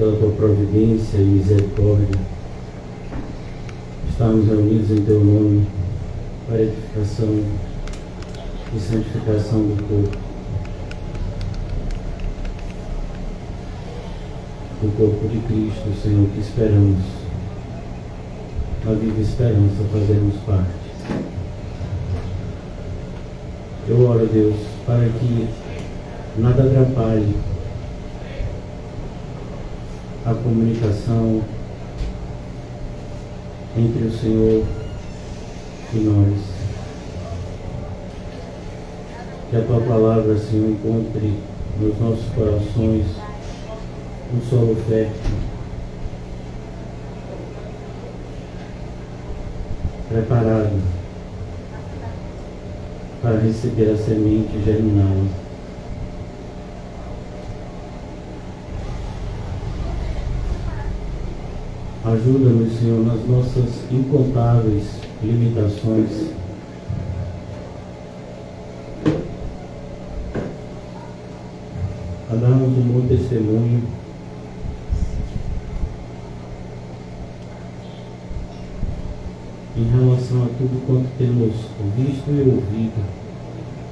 pela tua providência e misericórdia, estamos reunidos em teu nome para a edificação e santificação do corpo de Cristo, Senhor, que esperamos, a viva esperança, fazermos parte. Eu oro, Deus, para que nada atrapalhe a comunicação entre o Senhor e nós. Que a tua palavra, Senhor, encontre nos nossos corações um solo fértil, preparado para receber a semente e germiná-la. Ajuda-nos, Senhor, nas nossas incontáveis limitações. A darmos um bom testemunho em relação a tudo quanto temos visto e ouvido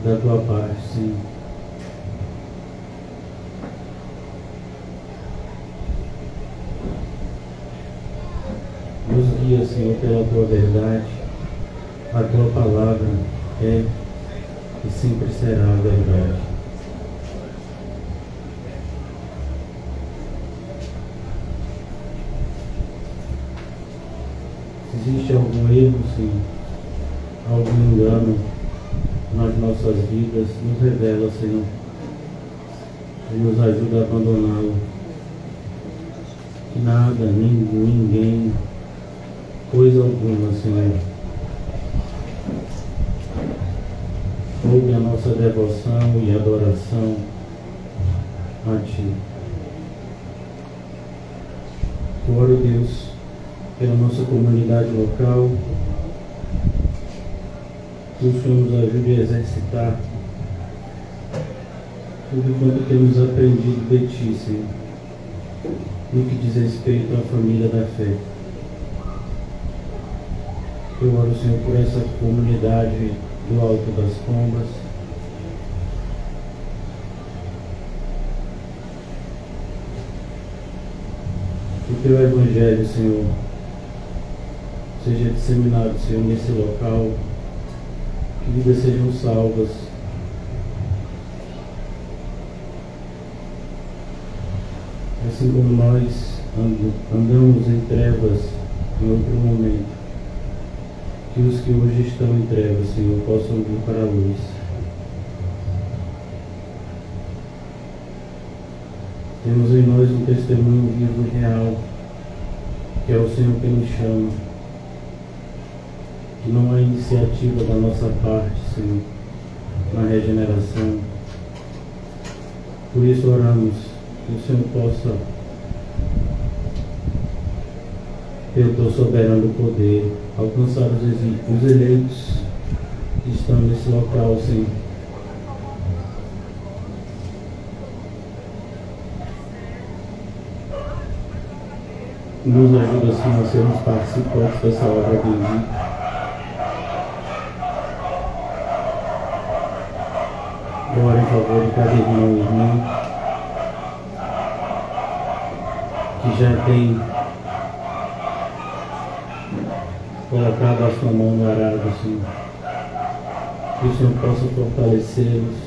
da tua parte, Senhor. Nos guia, Senhor, pela tua verdade. A tua palavra é e sempre será a verdade. Se existe algum erro, Senhor, algum engano nas nossas vidas, nos revela, Senhor, e nos ajuda a abandoná-lo. Que nada, ninguém, coisa alguma, Senhor, roube a nossa devoção e adoração a Ti. Oro, Deus, pela nossa comunidade local, que o Senhor nos ajude a exercitar tudo quanto temos aprendido de Ti, Senhor, no que diz respeito à família da fé. Eu oro, Senhor, por essa comunidade do Alto das Pombas. Que o Teu Evangelho, Senhor, seja disseminado, Senhor, nesse local, que vidas sejam salvas, assim como nós andamos em trevas em outro momento, que os que hoje estão em trevas, Senhor, possam vir para a luz. Temos em nós um testemunho vivo e real, que é o Senhor que nos chama, que não há iniciativa da nossa parte, Senhor, na regeneração. Por isso oramos que o Senhor possa, pelo Teu soberano poder, alcançar os eleitos que estão nesse local, Senhor. Nos ajuda, Senhor, a sermos participantes dessa obra bendita. Ora em favor de cada irmão e irmã que já tem colocado a sua mão no arado, Senhor. Que o Senhor possa fortalecê-los,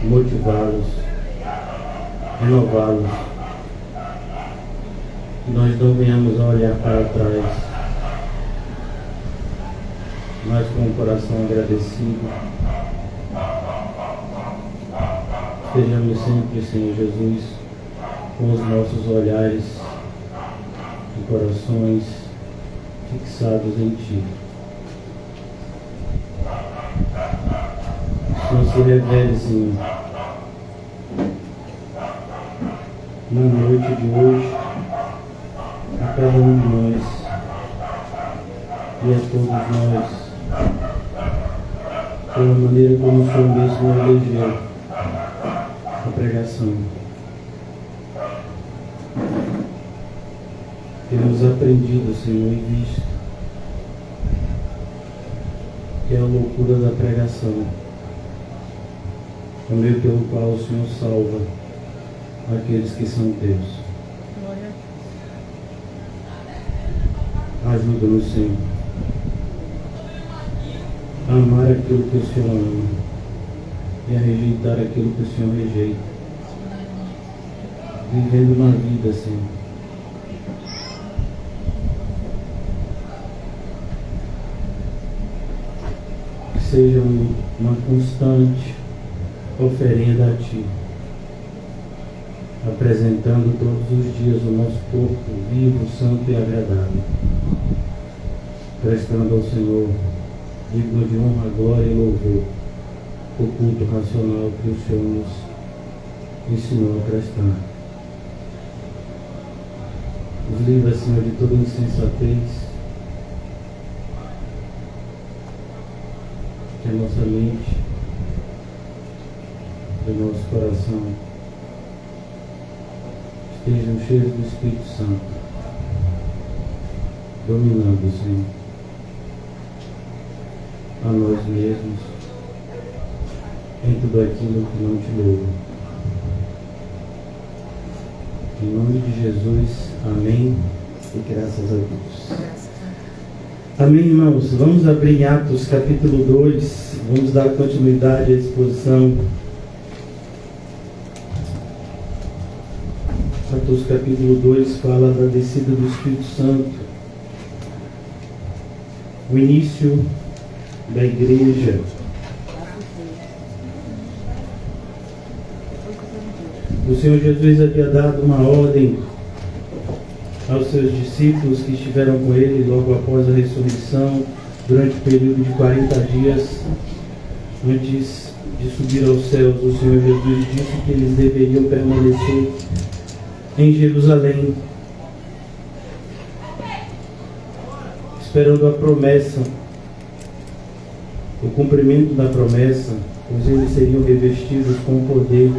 motivá-los, renová-los. Que nós não venhamos a olhar para trás, mas com o coração agradecido. Estejamos sempre, Senhor Jesus, com os nossos olhares e corações fixados em Ti. O Senhor se revele, Senhor, na noite de hoje, a cada um de nós e a todos nós, pela maneira como o Senhor mesmo elegeu a pregação. temos aprendido, Senhor, e visto que é a loucura da pregação, o meio pelo qual o Senhor salva aqueles que são teus. Ajuda-nos, Senhor, a amar aquilo que o Senhor ama e a rejeitar aquilo que o Senhor rejeita, vivendo uma vida, Senhor, que seja uma constante oferenda a Ti, apresentando todos os dias o nosso corpo vivo, santo e agradável, prestando ao Senhor digno de honra, glória e louvor o culto racional que o Senhor nos ensinou a prestar. Nos livra, Senhor, de toda insensatez, que a nossa mente, o nosso coração estejam cheios do Espírito Santo, dominando, Senhor, a nós mesmos em tudo aquilo que não te louva. Em nome de Jesus, amém e graças a Deus. Amém, irmãos. Vamos abrir em Atos capítulo 2, vamos dar continuidade à exposição. Atos capítulo 2 fala da descida do Espírito Santo, o início da igreja. O Senhor Jesus havia dado uma ordem aos seus discípulos que estiveram com ele logo após a ressurreição, durante o período de 40 dias antes de subir aos céus. O Senhor Jesus disse que eles deveriam permanecer em Jerusalém, esperando a promessa, o cumprimento da promessa, pois eles seriam revestidos com poder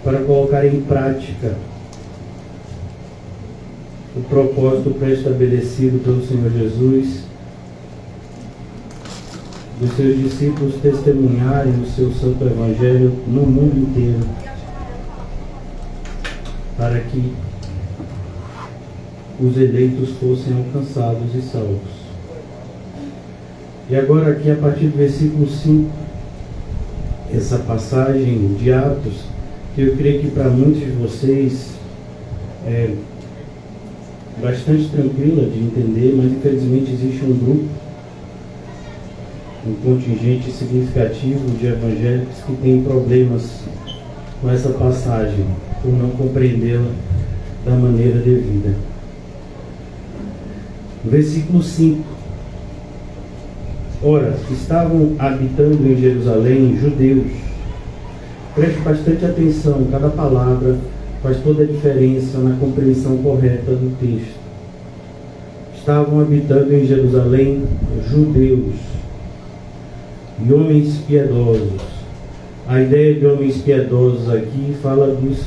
para colocar em prática o propósito pré-estabelecido pelo Senhor Jesus, dos seus discípulos testemunharem o seu santo evangelho no mundo inteiro, para que os eleitos fossem alcançados e salvos. E agora aqui a partir do versículo 5, essa passagem de Atos, que eu creio que para muitos de vocês é bastante tranquila de entender, mas infelizmente existe um grupo, um contingente significativo de evangélicos que tem problemas com essa passagem, por não compreendê-la da maneira devida. Versículo 5. Ora, estavam habitando em Jerusalém judeus. Preste bastante atenção, cada palavra faz toda a diferença na compreensão correta do texto. Estavam habitando em Jerusalém judeus e homens piedosos. A ideia de homens piedosos aqui fala dos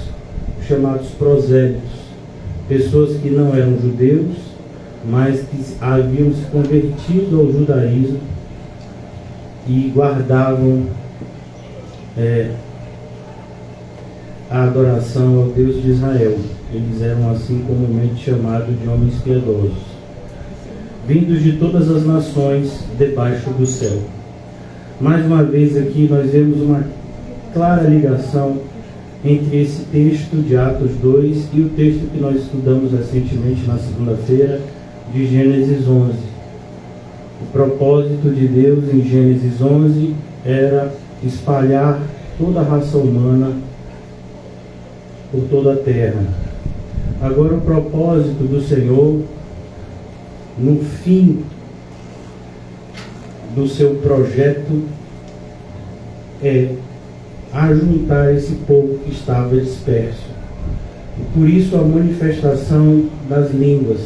chamados prosélitos, pessoas que não eram judeus, mas que haviam se convertido ao judaísmo e guardavam a adoração ao Deus de Israel. Eles eram assim comumente chamados de homens piedosos, vindos de todas as nações debaixo do céu. Mais uma vez aqui nós vemos uma clara ligação entre esse texto de Atos 2 e o texto que nós estudamos recentemente na segunda-feira, de Gênesis 11. O propósito de Deus em Gênesis 11 era espalhar toda a raça humana por toda a terra. Agora o propósito do Senhor, no fim do seu projeto, é ajuntar esse povo que estava disperso. E por isso a manifestação das línguas,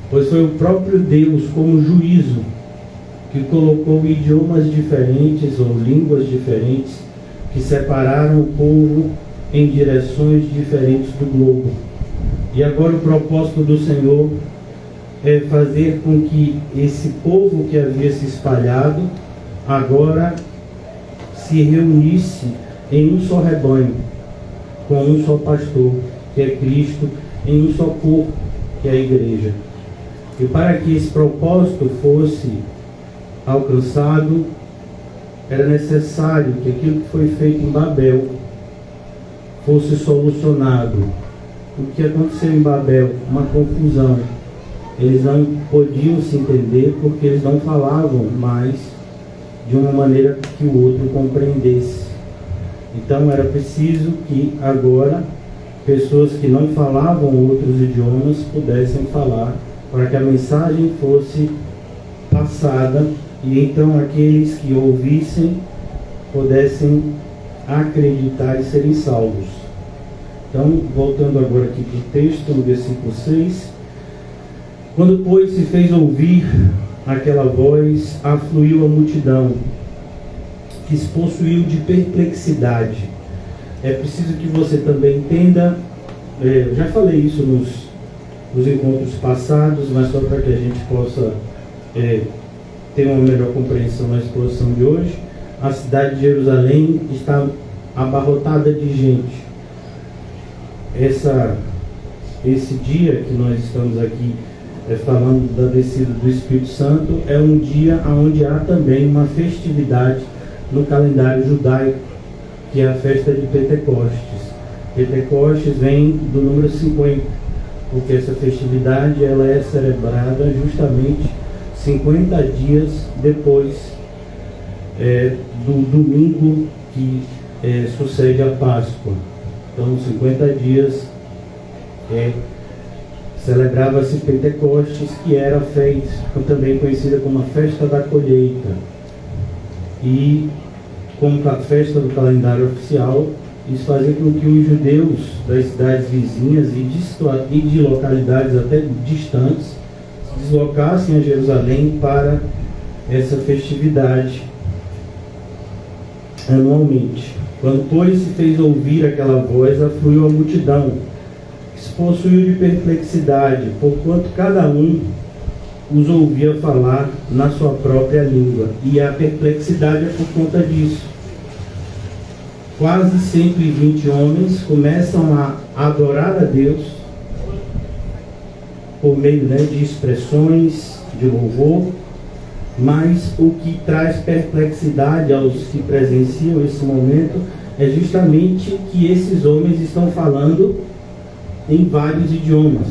pois foi o próprio Deus, como juízo, que colocou idiomas diferentes ou línguas diferentes que separaram o povo em direções diferentes do globo E agora o propósito do Senhor é fazer com que esse povo que havia se espalhado agora se reunisse em um só rebanho, com um só pastor, que é Cristo, em um só corpo, que é a igreja. E para que esse propósito fosse alcançado, era necessário que aquilo que foi feito em Babel fosse solucionado. O que aconteceu em Babel? Uma confusão. Eles não podiam se entender porque eles não falavam mais de uma maneira que o outro compreendesse. Então era preciso que agora pessoas que não falavam outros idiomas pudessem falar, para que a mensagem fosse passada e então aqueles que ouvissem pudessem acreditar e serem salvos. Então, voltando agora aqui para o texto, no versículo 6. Quando, pois, se fez ouvir aquela voz, afluiu a multidão, que se possuiu de perplexidade. É preciso que você também entenda, eu já falei isso nos encontros passados, mas só para que a gente possa ter uma melhor compreensão na exposição de hoje. A cidade de Jerusalém está abarrotada de gente. Esse dia que nós estamos aqui falando da descida do Espírito Santo é um dia onde há também uma festividade no calendário judaico, que é a festa de Pentecostes. Pentecostes vem do número 50, porque essa festividade ela é celebrada justamente 50 dias depois do domingo que sucede a Páscoa. Então, 50 dias celebrava-se Pentecostes, que era feita, também conhecida como a festa da colheita. E como a festa do calendário oficial, isso fazia com que os judeus das cidades vizinhas e de localidades até distantes se deslocassem a Jerusalém para essa festividade anualmente. Quando, pois, se fez ouvir aquela voz, afluiu a multidão, que se possuiu de perplexidade, porquanto cada um os ouvia falar na sua própria língua. E a perplexidade é por conta disso. Quase 120 homens começam a adorar a Deus por meio de expressões de louvor, mas o que traz perplexidade aos que presenciam esse momento é justamente que esses homens estão falando em vários idiomas.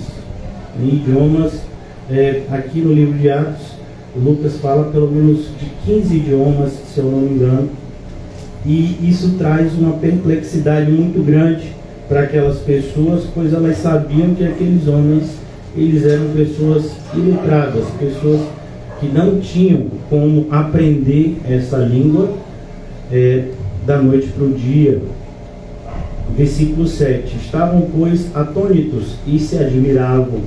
Em idiomas, aqui no livro de Atos, Lucas fala pelo menos de 15 idiomas, se eu não me engano, e isso traz uma perplexidade muito grande para aquelas pessoas, pois elas sabiam que aqueles homens, eles eram pessoas iletradas, pessoas que não tinham como aprender essa língua da noite para o dia. Versículo 7. Estavam, pois, atônitos e se admiravam,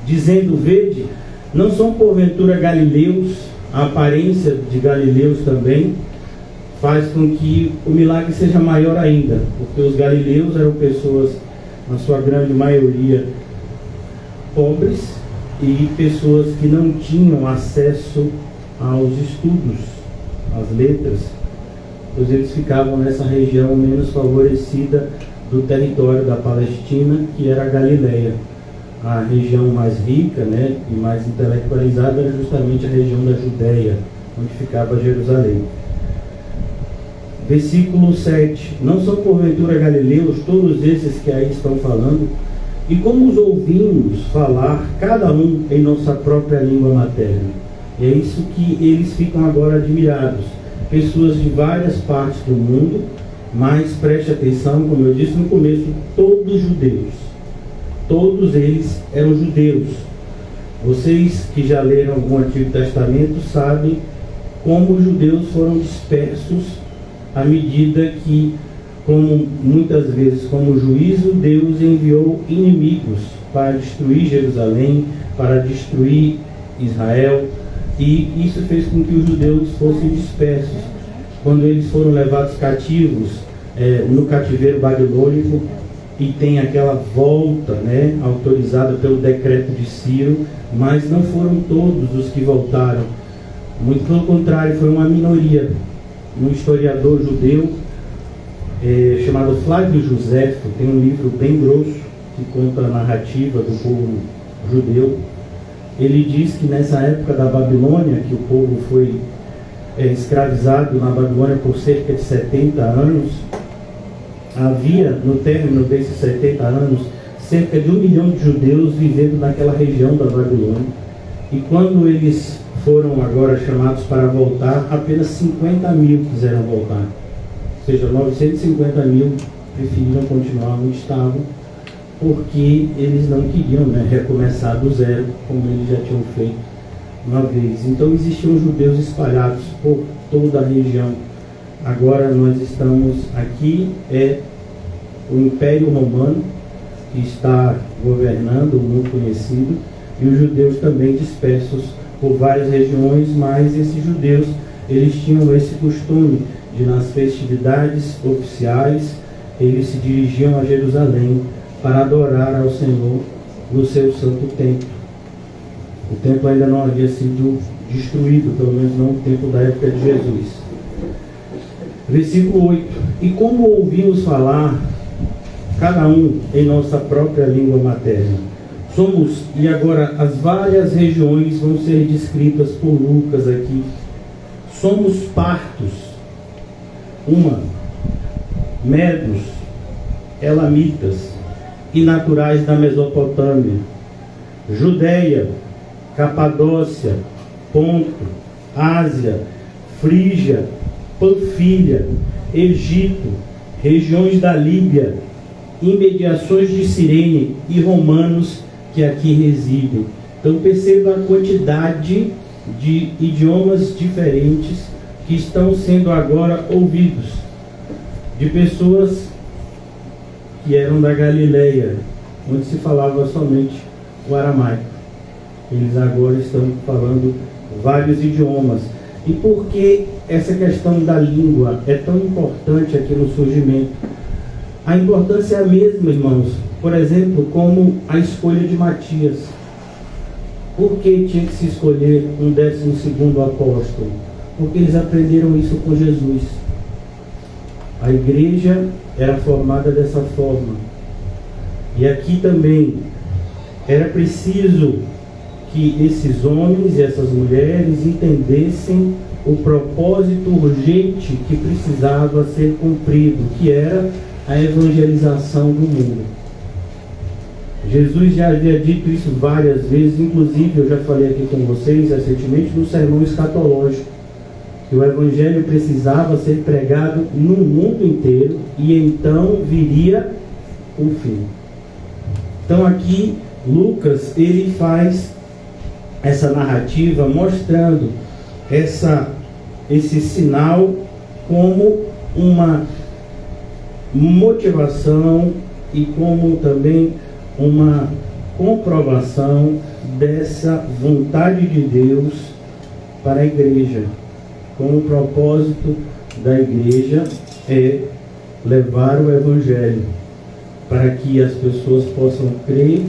dizendo: vede, não são porventura galileus? A aparência de galileus também faz com que o milagre seja maior ainda, porque os galileus eram pessoas, na sua grande maioria, pobres e pessoas que não tinham acesso aos estudos, às letras, pois eles ficavam nessa região menos favorecida do território da Palestina, que era a Galileia. A região mais rica e mais intelectualizada era justamente a região da Judéia, onde ficava Jerusalém. Versículo 7. Não são porventura galileus todos esses que aí estão falando? E como os ouvimos falar, cada um em nossa própria língua materna? E é isso que eles ficam agora admirados. Pessoas de várias partes do mundo, mas preste atenção, como eu disse no começo, todos judeus. Todos eles eram judeus. Vocês que já leram o Antigo Testamento sabem como os judeus foram dispersos à medida que, como muitas vezes como juízo, Deus enviou inimigos para destruir Jerusalém, para destruir Israel, e isso fez com que os judeus fossem dispersos. Quando eles foram levados cativos no cativeiro babilônico, e tem aquela volta, né, autorizada pelo decreto de Ciro, mas não foram todos os que voltaram. Muito pelo contrário, foi uma minoria. Um historiador judeu chamado Flávio Joséfo tem um livro bem grosso que conta a narrativa do povo judeu. Ele diz que nessa época da Babilônia, que o povo foi escravizado na Babilônia por cerca de 70 anos, havia, no término desses 70 anos, cerca de 1 milhão de judeus vivendo naquela região da Babilônia. E quando eles foram agora chamados para voltar, apenas 50 mil quiseram voltar. Ou seja, 950 mil preferiram continuar onde estavam, porque eles não queriam, né, recomeçar do zero, como eles já tinham feito uma vez. Então existiam judeus espalhados por toda a região. Agora nós estamos aqui, o Império Romano que está governando o mundo conhecido, e os judeus também dispersos por várias regiões, mas esses judeus, eles tinham esse costume de, nas festividades oficiais, eles se dirigiam a Jerusalém para adorar ao Senhor no seu santo templo. O templo ainda não havia sido destruído, pelo menos não o templo da época de Jesus. Versículo 8. E como ouvimos falar, cada um em nossa própria língua materna, somos, e agora as várias regiões vão ser descritas por Lucas aqui, somos partos, medos, elamitas e naturais da Mesopotâmia, Judeia, Capadócia, Ponto, Ásia, Frígia, Panfilha, Egito, regiões da Líbia, imediações de Cirene e romanos que aqui residem. Então perceba a quantidade de idiomas diferentes que estão sendo agora ouvidos, de pessoas que eram da Galileia, onde se falava somente o aramaico. Eles agora estão falando vários idiomas. E por que essa questão da língua é tão importante aqui no surgimento? A importância é a mesma, irmãos. Por exemplo, como a escolha de Matias. Por que tinha que se escolher um 12º apóstolo? Porque eles aprenderam isso com Jesus. A igreja era formada dessa forma. E aqui também era preciso que esses homens e essas mulheres entendessem o propósito urgente que precisava ser cumprido, que era a evangelização do mundo. Jesus já havia dito isso várias vezes, inclusive eu já falei aqui com vocês recentemente no sermão escatológico, que o evangelho precisava ser pregado no mundo inteiro e então viria o fim. Então aqui Lucas, ele faz essa narrativa mostrando esse sinal como uma motivação e como também uma comprovação dessa vontade de Deus para a igreja. Como o propósito da igreja é levar o evangelho para que as pessoas possam crer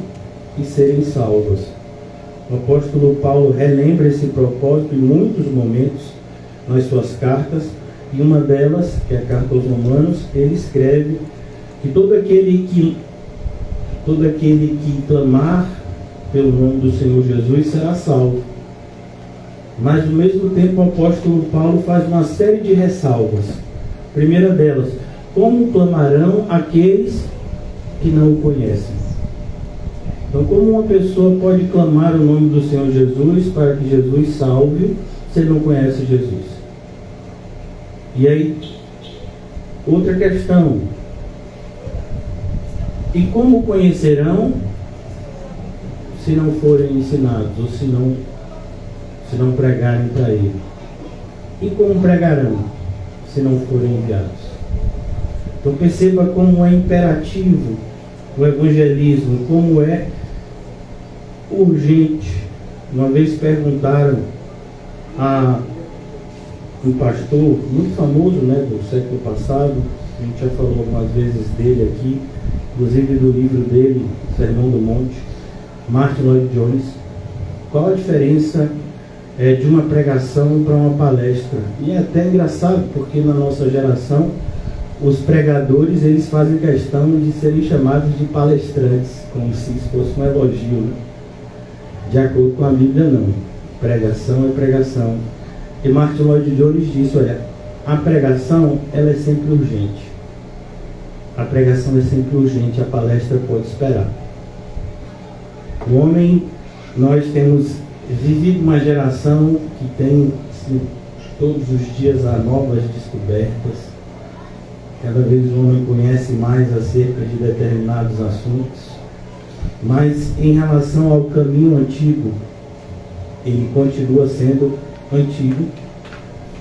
e serem salvas. O apóstolo Paulo relembra esse propósito em muitos momentos nas suas cartas, e uma delas, que é a carta aos Romanos, ele escreve que todo aquele que clamar pelo nome do Senhor Jesus será salvo. Mas ao mesmo tempo o apóstolo Paulo faz uma série de ressalvas. A primeira delas: como clamarão aqueles que não o conhecem? Então, como uma pessoa pode clamar o nome do Senhor Jesus para que Jesus salve se ele não conhece Jesus? E aí, outra questão: e como conhecerão se não forem ensinados, ou se não pregarem para ele? E como pregarão se não forem enviados? Então perceba como é imperativo o evangelismo, como é urgente. Uma vez perguntaram a um pastor muito famoso, né, do século passado, a gente já falou algumas vezes dele aqui, inclusive do livro dele, Sermão do Monte, Martin Lloyd Jones. Qual a diferença de uma pregação para uma palestra? E é até engraçado, porque na nossa geração, os pregadores, eles fazem questão de serem chamados de palestrantes, como se isso fosse um elogio, né? De acordo com a Bíblia, não. Pregação é pregação. E Martin Lloyd Jones disse, olha, a pregação, ela é sempre urgente. A pregação é sempre urgente, a palestra pode esperar. O homem, nós temos vivido uma geração que tem, assim, todos os dias há novas descobertas. Cada vez o homem conhece mais acerca de determinados assuntos. Mas em relação ao caminho antigo, ele continua sendo antigo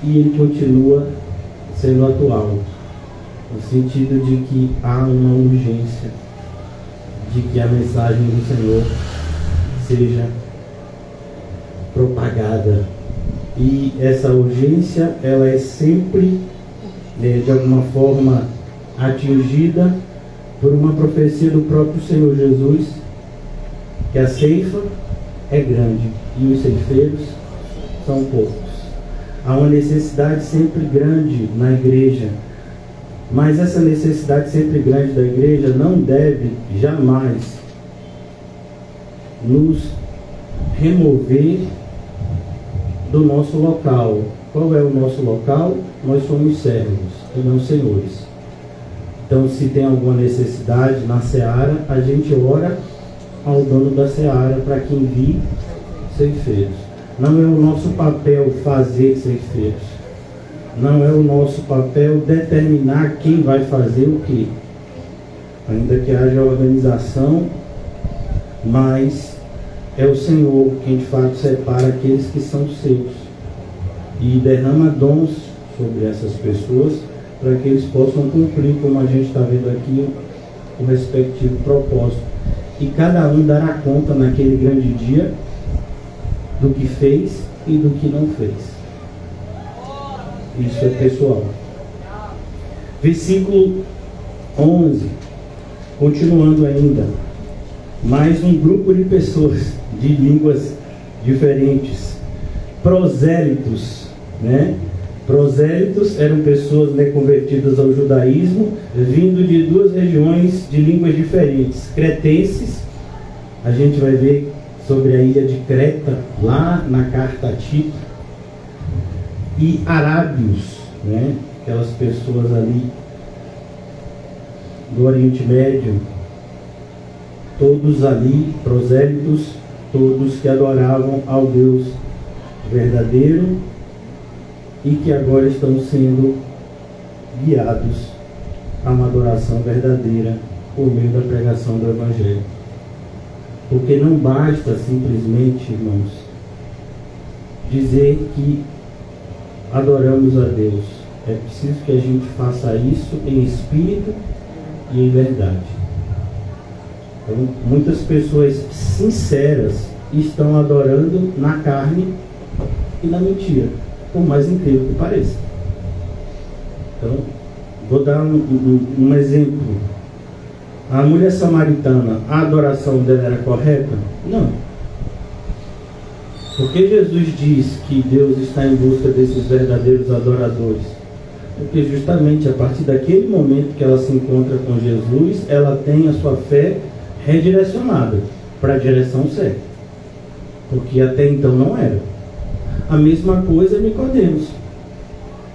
e ele continua sendo atual. No sentido de que há uma urgência de que a mensagem do Senhor seja propagada. E essa urgência, ela é sempre, de alguma forma, atingida por uma profecia do próprio Senhor Jesus, que a ceifa é grande e os ceifeiros são poucos. Há uma necessidade sempre grande na igreja, mas essa necessidade sempre grande da igreja não deve jamais nos remover do nosso local. Qual é o nosso local? Nós somos servos e não senhores. Então, se tem alguma necessidade na seara, a gente ora ao dono da seara para que envie ceifeiros. Não é o nosso papel fazer ceifeiros. Não é o nosso papel determinar quem vai fazer o quê. Ainda que haja organização, mas é o Senhor quem de fato separa aqueles que são seus e derrama dons sobre essas pessoas para que eles possam cumprir, como a gente está vendo aqui, o respectivo propósito. E cada um dará conta naquele grande dia do que fez e do que não fez. Isso é pessoal. Versículo 11, continuando ainda. Mais um grupo de pessoas de línguas diferentes. Prosélitos, né? Prosélitos eram pessoas, né, convertidas ao judaísmo, vindo de duas regiões de línguas diferentes. Cretenses, a gente vai ver sobre a ilha de Creta, lá na carta a Tito. E arábios, né, aquelas pessoas ali do Oriente Médio, todos ali, prosélitos, todos que adoravam ao Deus verdadeiro e que agora estão sendo guiados a uma adoração verdadeira por meio da pregação do Evangelho. Porque não basta simplesmente, irmãos, dizer que adoramos a Deus. É preciso que a gente faça isso em espírito e em verdade. Então, muitas pessoas sinceras estão adorando na carne e na mentira, por mais incrível que pareça. Então, vou dar um exemplo. A mulher samaritana, a adoração dela era correta? Não. Porque Jesus diz que Deus está em busca desses verdadeiros adoradores? Porque justamente a partir daquele momento que ela se encontra com Jesus, ela tem a sua fé redirecionada para a direção certa. Porque até então não era. A mesma coisa Nicodemos.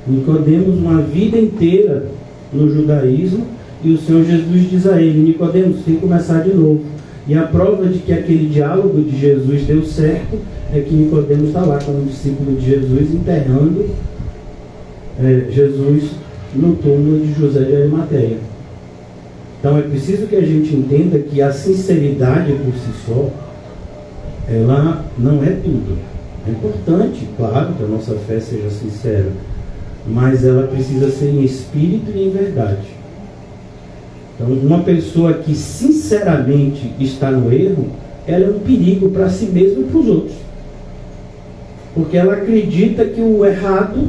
Nicodemos, uma vida inteira no judaísmo, e o Senhor Jesus diz a ele: Nicodemos, tem que começar de novo. E a prova de que aquele diálogo de Jesus deu certo é que Nicodemos está lá como discípulo de Jesus, enterrando Jesus no túmulo de José de Arimateia. Então é preciso que a gente entenda que a sinceridade por si só, ela não é tudo. É importante, claro, que a nossa fé seja sincera, mas ela precisa ser em espírito e em verdade. Então, uma pessoa que sinceramente está no erro, ela é um perigo para si mesma e para os outros. Porque ela acredita que o errado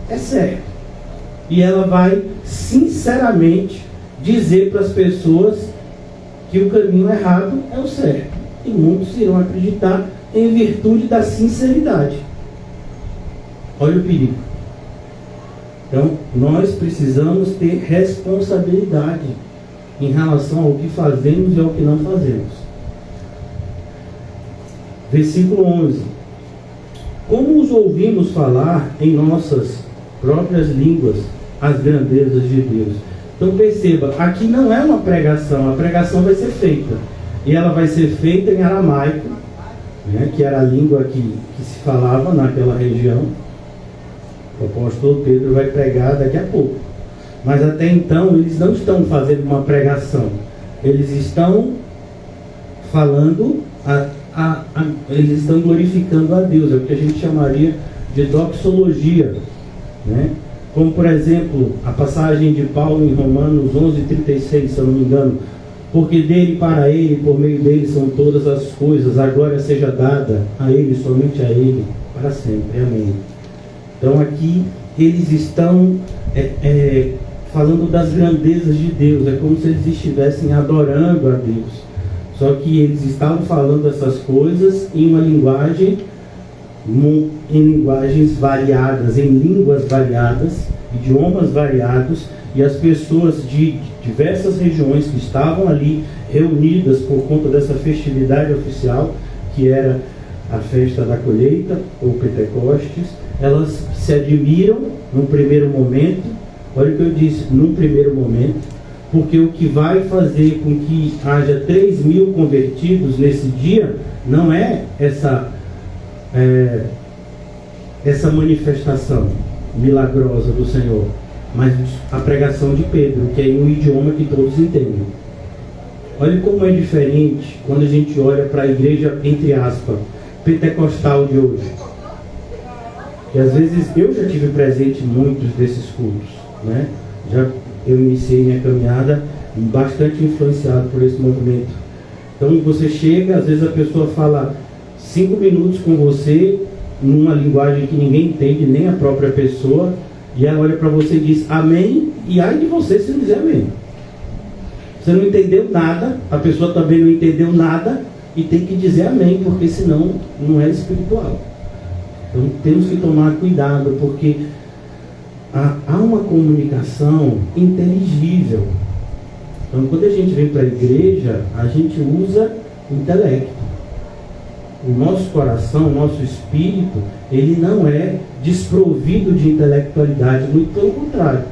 é certo. E ela vai sinceramente dizer para as pessoas que o caminho errado é o certo. E muitos irão acreditar em virtude da sinceridade. Olha o perigo. Então, nós precisamos ter responsabilidade em relação ao que fazemos e ao que não fazemos. Versículo 11. Como os ouvimos falar em nossas próprias línguas as grandezas de Deus? Então perceba, aqui não é uma pregação, a pregação vai ser feita. E ela vai ser feita em aramaico, né, que era a língua que se falava naquela região. O apóstolo Pedro vai pregar daqui a pouco. Mas até então eles não estão fazendo uma pregação. Eles estão falando, eles estão glorificando a Deus. É o que a gente chamaria de doxologia, né? Como por exemplo, a passagem de Paulo em Romanos 11:36, se eu não me engano. Porque dele, para ele, por meio dele são todas as coisas, a glória seja dada a ele, somente a ele, para sempre. Amém. Então aqui eles estão falando das grandezas de Deus. É como se eles estivessem adorando a Deus. Só que eles estavam falando essas coisas em uma linguagem, em linguagens variadas, em línguas variadas, idiomas variados, e as pessoas de diversas regiões que estavam ali reunidas por conta dessa festividade oficial, que era a festa da colheita, ou Pentecostes, elas se admiram num primeiro momento. Olha o que eu disse, num primeiro momento, porque o que vai fazer com que haja 3.000 convertidos nesse dia não é essa manifestação milagrosa do Senhor, mas a pregação de Pedro, que é em um idioma que todos entendem. Olha como é diferente quando a gente olha para a igreja, entre aspas, pentecostal de hoje. E às vezes eu já tive presente em muitos desses cultos, né? Eu iniciei minha caminhada bastante influenciado por esse movimento. Então você chega, às vezes a pessoa fala 5 minutos com você, numa linguagem que ninguém entende, nem a própria pessoa, e ela olha para você e diz amém, e ai de você se não dizer amém. Você não entendeu nada, a pessoa também não entendeu nada, e tem que dizer amém, porque senão não é espiritual. Então temos que tomar cuidado, porque há uma comunicação inteligível. Então quando a gente vem para a igreja, a gente usa intelecto. O nosso coração, o nosso espírito, ele não é desprovido de intelectualidade, muito pelo contrário.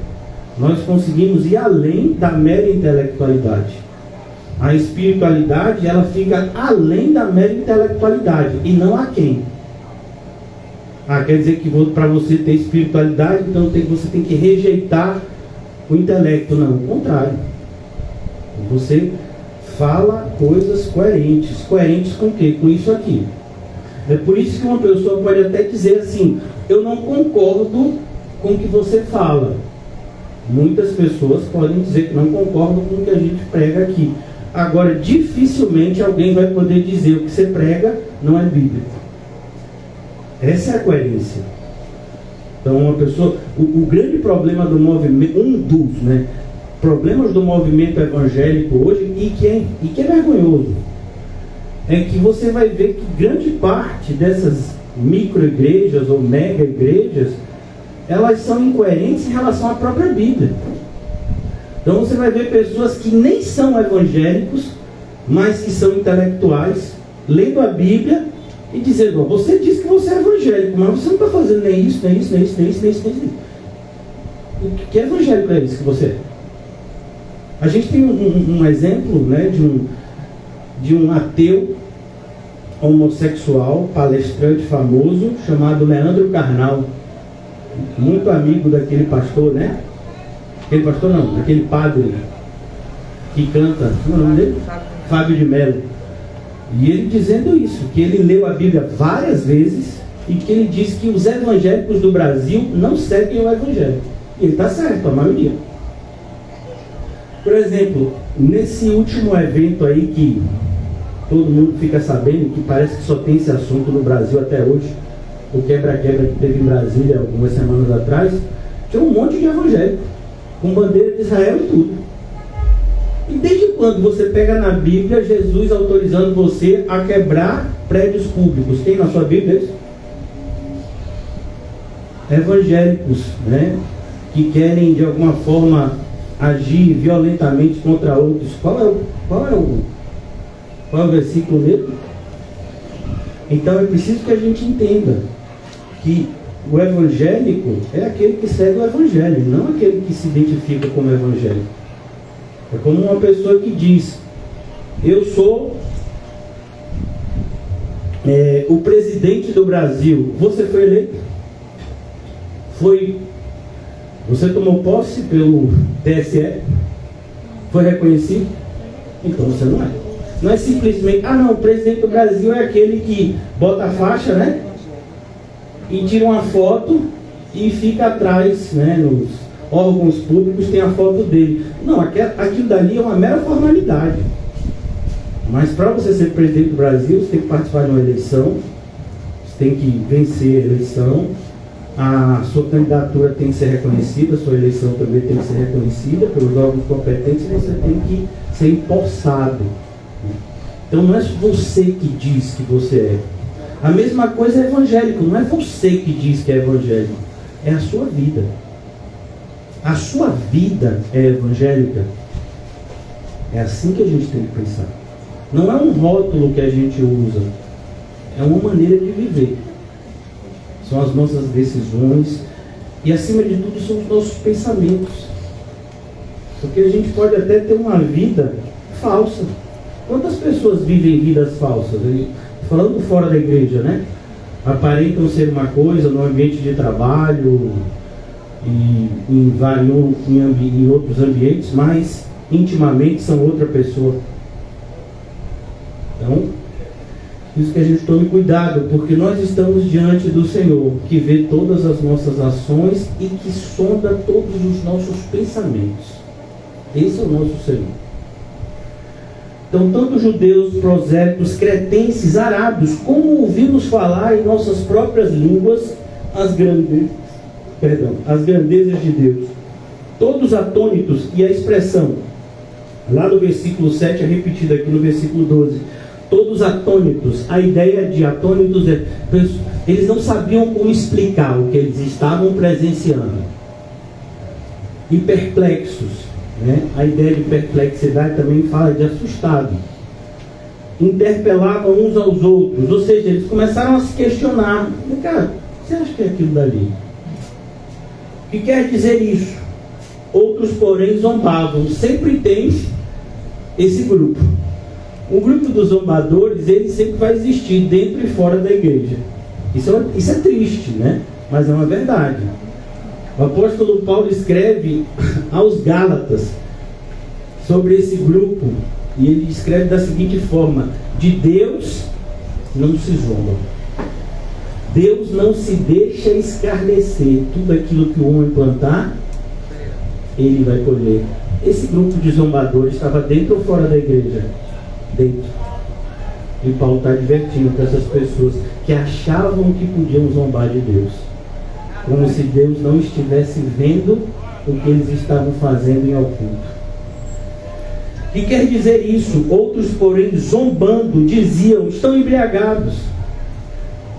Nós conseguimos ir além da mera intelectualidade. A espiritualidade, ela fica além da mera intelectualidade, e não aquém. Quer dizer que para você ter espiritualidade, então você tem que rejeitar o intelecto. Não, o contrário. Você fala coisas coerentes. Coerentes com o quê? Com isso aqui. É por isso que uma pessoa pode até dizer assim: eu não concordo com o que você fala. Muitas pessoas podem dizer que não concordam com o que a gente prega aqui. Agora, dificilmente alguém vai poder dizer o que você prega não é bíblico. Essa é a coerência. Então, uma pessoa... O grande problema do movimento... problemas do movimento evangélico hoje, e que é vergonhoso, é que você vai ver que grande parte dessas micro-igrejas ou mega-igrejas, elas são incoerentes em relação à própria Bíblia. Então você vai ver pessoas que nem são evangélicos, mas que são intelectuais, lendo a Bíblia e dizendo: você diz que você é evangélico, mas você não está fazendo nem isso, nem isso, nem isso, nem isso, nem isso, nem isso. Que evangélico é esse que você é? A gente tem um exemplo, né, de um ateu homossexual, palestrante famoso, chamado Leandro Carnal, muito amigo daquele pastor, né? Aquele pastor não, aquele padre que canta, como é o nome dele? Fábio de Mello. E ele dizendo isso, que ele leu a Bíblia várias vezes e que ele diz que os evangélicos do Brasil não seguem o evangelho. E ele está certo, a maioria. Por exemplo, nesse último evento aí que todo mundo fica sabendo, que parece que só tem esse assunto no Brasil até hoje, o quebra-quebra que teve em Brasília algumas semanas atrás, tinha um monte de evangélico com bandeira de Israel e tudo. E desde quando quando você pega na Bíblia Jesus autorizando você a quebrar prédios públicos. Tem na sua Bíblia isso? Evangélicos, né? Que querem de alguma forma agir violentamente contra outros. Qual é o versículo mesmo? Então é preciso que a gente entenda que o evangélico é aquele que segue o evangelho, não aquele que se identifica como evangélico. É como uma pessoa que diz: eu sou o presidente do Brasil. Você foi eleito? Você tomou posse pelo TSE? Foi reconhecido? Então você não é. Não é simplesmente, o presidente do Brasil é aquele que bota a faixa, né? E tira uma foto e fica atrás, né? Nos órgãos públicos tem a foto dele. Não, aquilo dali é uma mera formalidade. Mas para você ser presidente do Brasil, você tem que participar de uma eleição, você tem que vencer a eleição, a sua candidatura tem que ser reconhecida, a sua eleição também tem que ser reconhecida pelos órgãos competentes, e você tem que ser empossado. Então não é você que diz que você é. A mesma coisa é evangélico, não é você que diz que é evangélico, é a sua vida. A sua vida é evangélica. É assim que a gente tem que pensar. Não é um rótulo que a gente usa, é uma maneira de viver. São as nossas decisões e, acima de tudo, são os nossos pensamentos. Porque a gente pode até ter uma vida falsa. Quantas pessoas vivem vidas falsas? Falando fora da igreja, né? Aparentam ser uma coisa no ambiente de trabalho e em outros ambientes, mas intimamente são outra pessoa. Então, isso que a gente tome cuidado, porque nós estamos diante do Senhor, que vê todas as nossas ações e que sonda todos os nossos pensamentos. Esse é o nosso Senhor. Então, tanto judeus, prosélitos, cretenses, arábios, como ouvimos falar em nossas próprias línguas as grandezas de Deus. Todos atônitos, e a expressão, lá no versículo 7 é repetida aqui no versículo 12. Todos atônitos, a ideia de atônitos é, eles não sabiam como explicar o que eles estavam presenciando. E perplexos. Né? A ideia de perplexidade também fala de assustado. Interpelavam uns aos outros, ou seja, eles começaram a se questionar: cara, você acha que é aquilo dali? O que quer dizer isso? Outros, porém, zombavam. Sempre tem esse grupo. O grupo dos zombadores, ele sempre vai existir dentro e fora da igreja. Isso é triste, né? Mas é uma verdade. O apóstolo Paulo escreve aos Gálatas sobre esse grupo, e ele escreve da seguinte forma: de Deus não se zomba. Deus não se deixa escarnecer. Tudo aquilo que o homem plantar, ele vai colher. Esse grupo de zombadores estava dentro ou fora da igreja? Dentro. E Paulo está advertindo para essas pessoas que achavam que podiam zombar de Deus, como se Deus não estivesse vendo o que eles estavam fazendo em oculto. E quer dizer isso? Outros, porém, zombando, diziam: estão embriagados.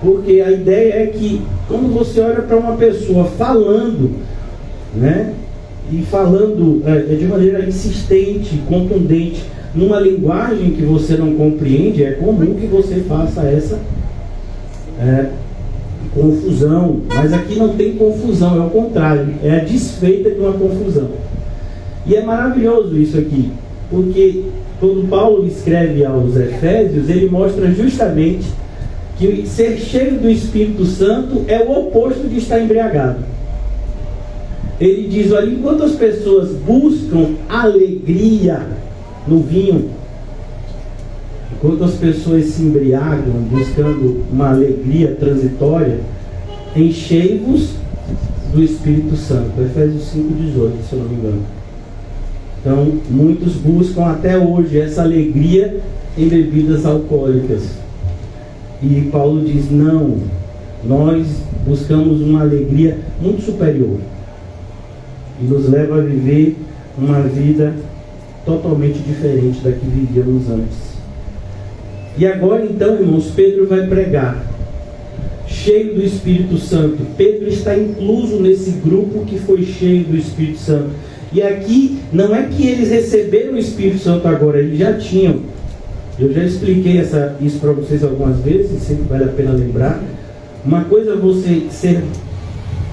Porque a ideia é que, quando você olha para uma pessoa falando, né, e falando de maneira insistente, contundente, numa linguagem que você não compreende, é comum que você faça essa confusão. Mas aqui não tem confusão, é o contrário, é a desfeita de uma confusão. E é maravilhoso isso aqui, porque quando Paulo escreve aos Efésios, ele mostra justamente que ser cheio do Espírito Santo é o oposto de estar embriagado. Ele diz: olha, enquanto as pessoas buscam alegria no vinho, enquanto as pessoas se embriagam buscando uma alegria transitória, enchei-vos do Espírito Santo. Efésios 5,18, se eu não me engano. Então, muitos buscam até hoje essa alegria em bebidas alcoólicas. E Paulo diz: não, nós buscamos uma alegria muito superior, e nos leva a viver uma vida totalmente diferente da que vivíamos antes. E agora então, irmãos, Pedro vai pregar, cheio do Espírito Santo. Pedro está incluso nesse grupo que foi cheio do Espírito Santo. E aqui, não é que eles receberam o Espírito Santo agora, eles já tinham. Eu já expliquei isso para vocês algumas vezes, sempre vale a pena lembrar. Uma coisa é você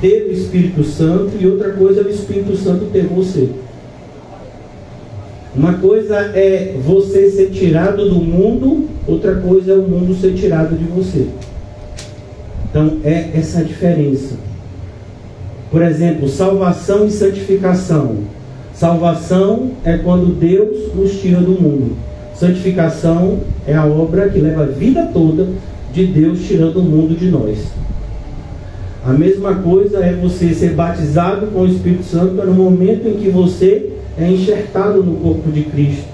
ter o Espírito Santo e outra coisa é o Espírito Santo ter você. Uma coisa é você ser tirado do mundo, outra coisa é o mundo ser tirado de você. Então é essa a diferença. Por exemplo, salvação e santificação. Salvação é quando Deus nos tira do mundo. Santificação é a obra que leva a vida toda de Deus tirando o mundo de nós. A mesma coisa é você ser batizado com o Espírito Santo no momento em que você é enxertado no corpo de Cristo.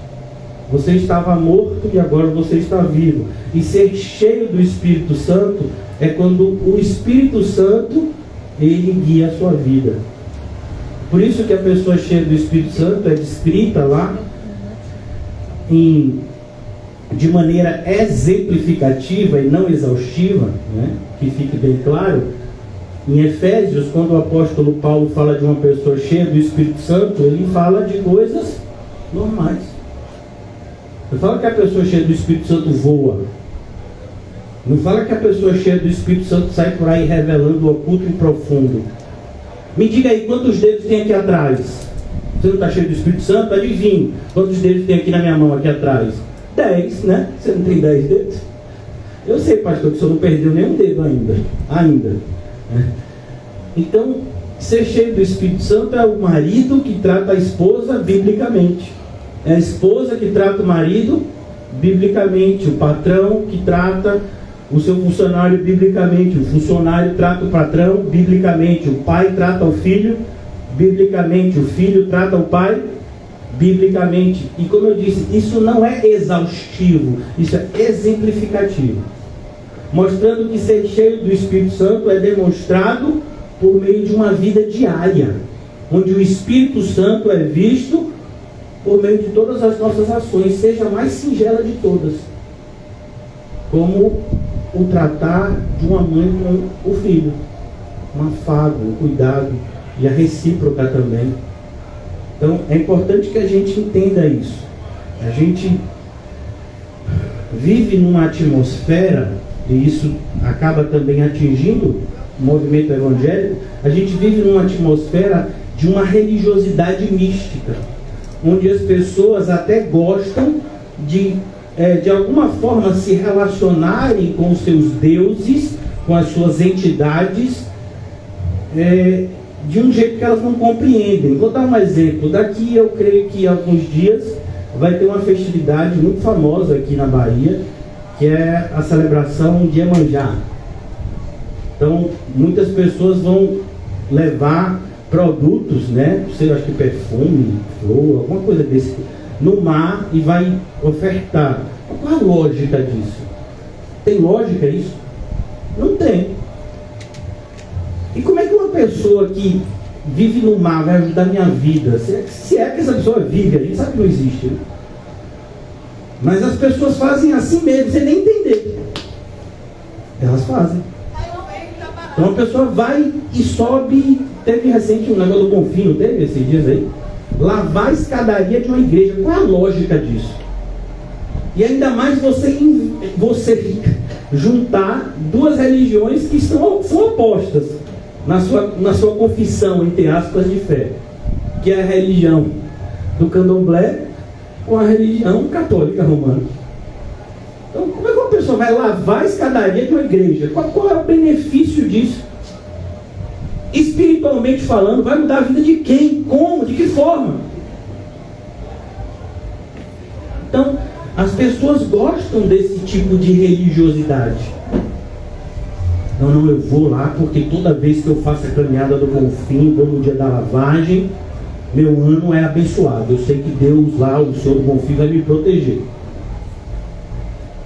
Você estava morto e agora você está vivo. E ser cheio do Espírito Santo é quando o Espírito Santo, ele guia a sua vida. Por isso que a pessoa cheia do Espírito Santo é descrita lá de maneira exemplificativa e não exaustiva, né? Que fique bem claro. Em Efésios, quando o apóstolo Paulo fala de uma pessoa cheia do Espírito Santo, ele fala de coisas normais. Não fala que a pessoa cheia do Espírito Santo voa. Não fala que a pessoa cheia do Espírito Santo sai por aí revelando o oculto e profundo. Me diga aí, quantos dedos tem aqui atrás? Você não está cheio do Espírito Santo? Adivinhe, quantos dedos tem aqui na minha mão, aqui atrás? 10, né? Você não tem 10 dedos? Eu sei, pastor, que o senhor não perdeu nenhum dedo ainda. Então, ser cheio do Espírito Santo é o marido que trata a esposa biblicamente. É a esposa que trata o marido biblicamente. O patrão que trata o seu funcionário biblicamente. O funcionário trata o patrão biblicamente. O pai trata o filho biblicamente. O filho trata o pai biblicamente. E como eu disse, isso não é exaustivo, isso é exemplificativo, mostrando que ser cheio do Espírito Santo é demonstrado por meio de uma vida diária, onde o Espírito Santo é visto por meio de todas as nossas ações, seja a mais singela de todas, como o tratar de uma mãe com o filho, um afago, um cuidado, e a recíproca também. Então é importante que a gente entenda isso. A gente vive numa atmosfera, e isso acaba também atingindo o movimento evangélico, a gente vive numa atmosfera de uma religiosidade mística, onde as pessoas até gostam de alguma forma se relacionarem com os seus deuses, com as suas entidades, de um jeito que elas não compreendem. Vou dar um exemplo. Daqui eu creio que alguns dias vai ter uma festividade muito famosa aqui na Bahia, que é a celebração de Iemanjá. Então, muitas pessoas vão levar produtos, né? Sei, acho que perfume, flor, alguma coisa desse, no mar e vai ofertar. Qual a lógica disso? Tem lógica isso? Não tem. E como é que uma pessoa que vive no mar vai ajudar a minha vida? Se é que essa pessoa vive, a gente sabe que não existe, né? Mas as pessoas fazem assim mesmo, sem nem entender. Elas fazem. Então a pessoa vai e sobe. Teve recente um negócio do Bonfim, não teve esses dias aí? Lavar a escadaria de uma igreja. Qual é a lógica disso? E ainda mais você juntar duas religiões que são opostas na sua confissão, entre aspas, de fé, que é a religião do candomblé com a religião católica romana. Então, como é que uma pessoa vai lavar a escadaria de uma igreja? Qual é o benefício disso? Espiritualmente falando, vai mudar a vida de quem? Como? De que forma? Então, as pessoas gostam desse tipo de religiosidade. Não, eu vou lá porque toda vez que eu faço a caminhada do Bonfim, vou no dia da lavagem, meu ano é abençoado. Eu sei que Deus lá, o Senhor do Bonfim, vai me proteger.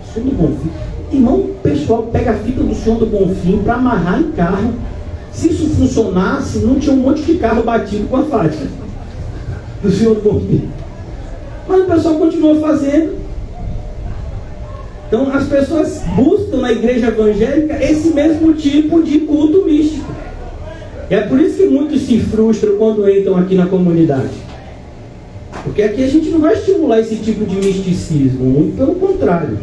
O Senhor do Bonfim. Irmão, o pessoal pega a fita do Senhor do Bonfim para amarrar em carro. Se isso funcionasse, não tinha um monte de carro batido com a faixa do Senhor do Bonfim. Mas o pessoal continua fazendo. Então as pessoas buscam na igreja evangélica esse mesmo tipo de culto místico. E é por isso que muitos se frustram quando entram aqui na comunidade. Porque aqui a gente não vai estimular esse tipo de misticismo, muito pelo contrário.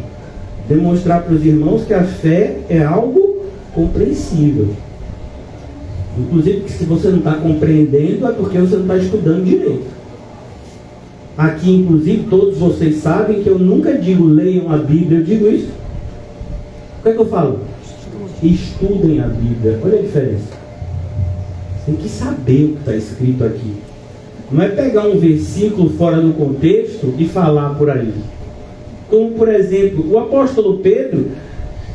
Demonstrar para os irmãos que a fé é algo compreensível. Inclusive que se você não está compreendendo é porque você não está estudando direito. Aqui, inclusive, todos vocês sabem que eu nunca digo leiam a Bíblia, eu digo isso. O que é que eu falo? Estudem a Bíblia. Olha a diferença. Você tem que saber o que está escrito aqui. Não é pegar um versículo fora do contexto e falar por aí. Como, por exemplo, o apóstolo Pedro,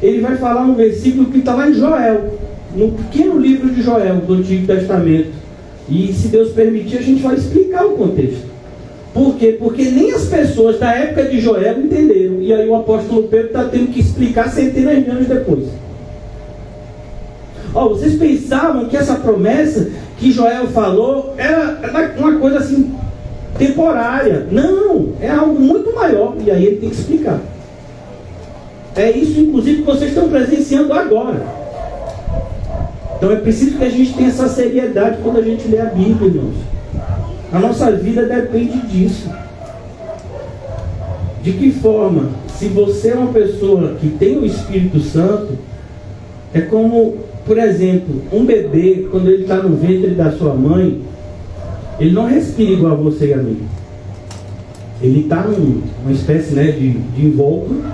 ele vai falar um versículo que está lá em Joel, no pequeno livro de Joel, do Antigo Testamento. E, se Deus permitir, a gente vai explicar o contexto. Por quê? Porque nem as pessoas da época de Joel entenderam. E aí o apóstolo Pedro está tendo que explicar centenas de anos depois. Vocês pensavam que essa promessa que Joel falou era uma coisa assim temporária. Não, é algo muito maior. E aí ele tem que explicar. É isso, inclusive, que vocês estão presenciando agora. Então é preciso que a gente tenha essa seriedade quando a gente lê a Bíblia, irmãos. A nossa vida depende disso. De que forma? Se você é uma pessoa que tem o Espírito Santo, é como, por exemplo, um bebê, quando ele está no ventre da sua mãe, ele não respira igual a você e a mim. Ele está numa espécie, né, de invólucro,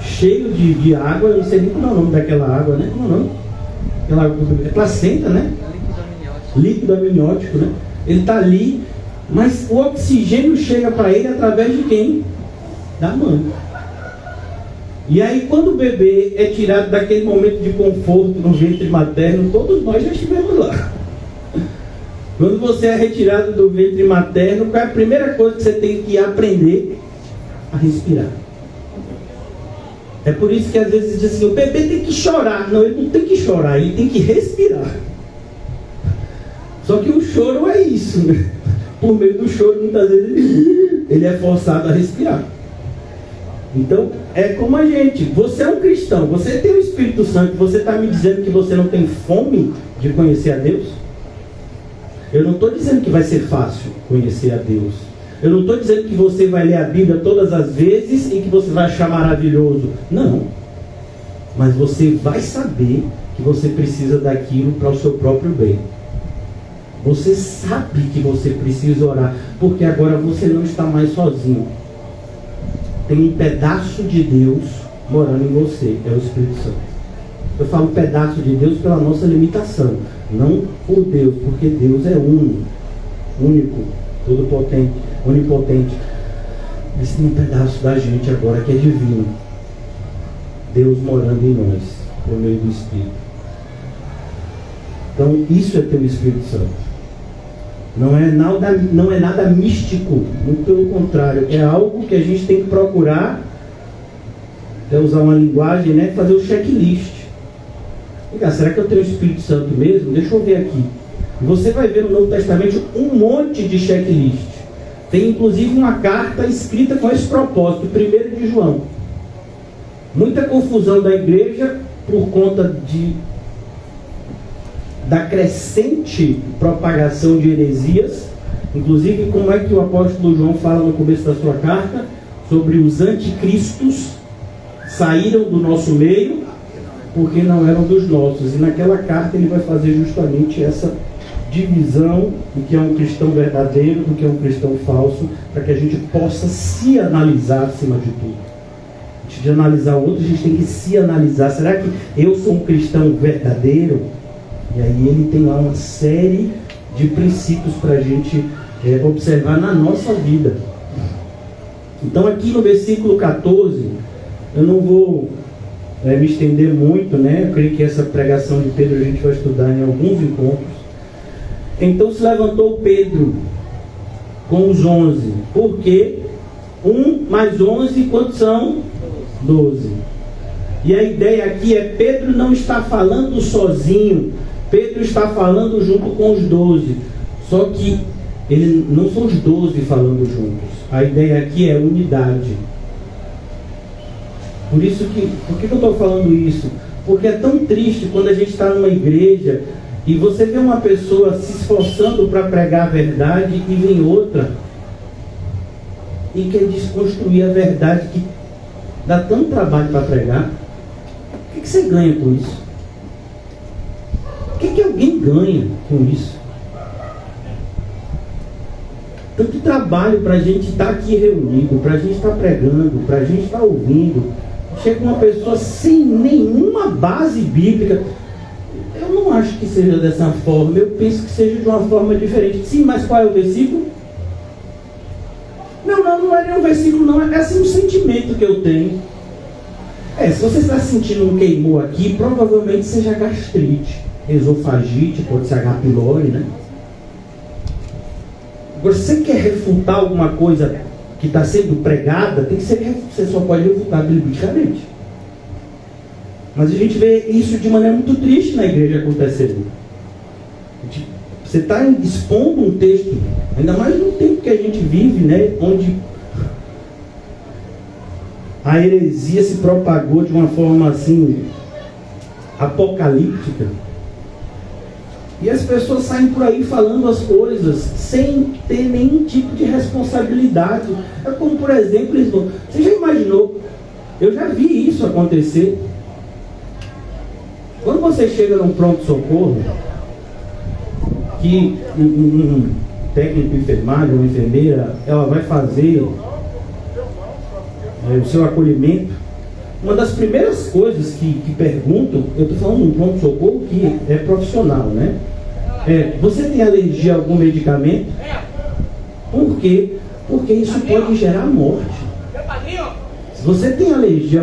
cheio de água. Eu não sei nem como é o nome daquela água, né? Como é o nome? Aquela água, é placenta, né? Líquido amniótico, né? Ele está ali, mas o oxigênio chega para ele através de quem? Da mãe. E aí, quando o bebê é tirado daquele momento de conforto no ventre materno, todos nós já estivemos lá. Quando você é retirado do ventre materno, qual é a primeira coisa que você tem que aprender? A respirar. É por isso que às vezes diz assim, o bebê tem que chorar. Não, ele não tem que chorar, ele tem que respirar. Só que o choro é isso, né? Por meio do choro, muitas vezes ele é forçado a respirar. Então, é como a gente. Você é um cristão, você tem o Espírito Santo, você está me dizendo que você não tem fome de conhecer a Deus? Eu não estou dizendo que vai ser fácil conhecer a Deus. Eu não estou dizendo que você vai ler a Bíblia todas as vezes e que você vai achar maravilhoso. Não. Mas você vai saber que você precisa daquilo para o seu próprio bem. Você sabe que você precisa orar, porque agora você não está mais sozinho. Tem um pedaço de Deus morando em você, é o Espírito Santo. Eu falo pedaço de Deus pela nossa limitação, não por Deus, porque Deus é único, todo-potente, onipotente. Mas tem um pedaço da gente agora que é divino. Deus morando em nós, por meio do Espírito. Então isso é ter o Espírito Santo. Não é nada místico, muito pelo contrário, é algo que a gente tem que procurar, usar uma linguagem, né, fazer o checklist. Será que eu tenho o Espírito Santo mesmo? Deixa eu ver aqui. Você vai ver no Novo Testamento um monte de checklist. Tem inclusive uma carta escrita com esse propósito, 1 de João. Muita confusão da igreja por conta da crescente propagação de heresias. Inclusive, como é que o apóstolo João fala no começo da sua carta? Sobre os anticristos saíram do nosso meio porque não eram dos nossos. E naquela carta ele vai fazer justamente essa divisão do que é um cristão verdadeiro, do que é um cristão falso, para que a gente possa se analisar acima de tudo. Antes de analisar o outro, a gente tem que se analisar. Será que eu sou um cristão verdadeiro? E aí ele tem lá uma série de princípios para a gente observar na nossa vida. Então aqui no versículo 14, eu não vou me estender muito, né? Eu creio que essa pregação de Pedro a gente vai estudar em alguns encontros. Então se levantou Pedro com os 11. Por quê? 1 mais 11, quantos são? 12. E a ideia aqui é, Pedro não está falando sozinho, Pedro está falando junto com os 12. Só que Ele não são os 12 falando juntos. A ideia aqui é unidade. Por que eu estou falando isso? Porque é tão triste quando a gente está numa igreja e você vê uma pessoa se esforçando para pregar a verdade e vem outra e quer desconstruir a verdade que dá tanto trabalho para pregar. O que você ganha com isso? O que alguém ganha com isso? Tanto trabalho para a gente estar aqui reunido, para a gente estar pregando, para a gente estar ouvindo. Chega uma pessoa sem nenhuma base bíblica. Eu não acho que seja dessa forma, eu penso que seja de uma forma diferente. Sim, mas qual é o versículo? Não é nem um versículo, não. É assim um sentimento que eu tenho. Se você está sentindo um queimor aqui, provavelmente seja gastrite, esofagite, pode ser H. pylori, né? Agora, se você quer refutar alguma coisa que está sendo pregada, tem que ser, você só pode refutar biblicamente. Mas a gente vê isso de maneira muito triste na igreja acontecendo. Você está expondo um texto, ainda mais no tempo que a gente vive, né, onde a heresia se propagou de uma forma assim apocalíptica. E as pessoas saem por aí falando as coisas sem ter nenhum tipo de responsabilidade. É como, por exemplo, você já imaginou? Eu já vi isso acontecer. Quando você chega num pronto-socorro, que um técnico de enfermagem, uma enfermeira, ela vai fazer o seu acolhimento, uma das primeiras coisas que perguntam, eu estou falando de um pronto-socorro que é profissional, né? Você tem alergia a algum medicamento? Por quê? Porque isso pode gerar morte. Se você tem alergia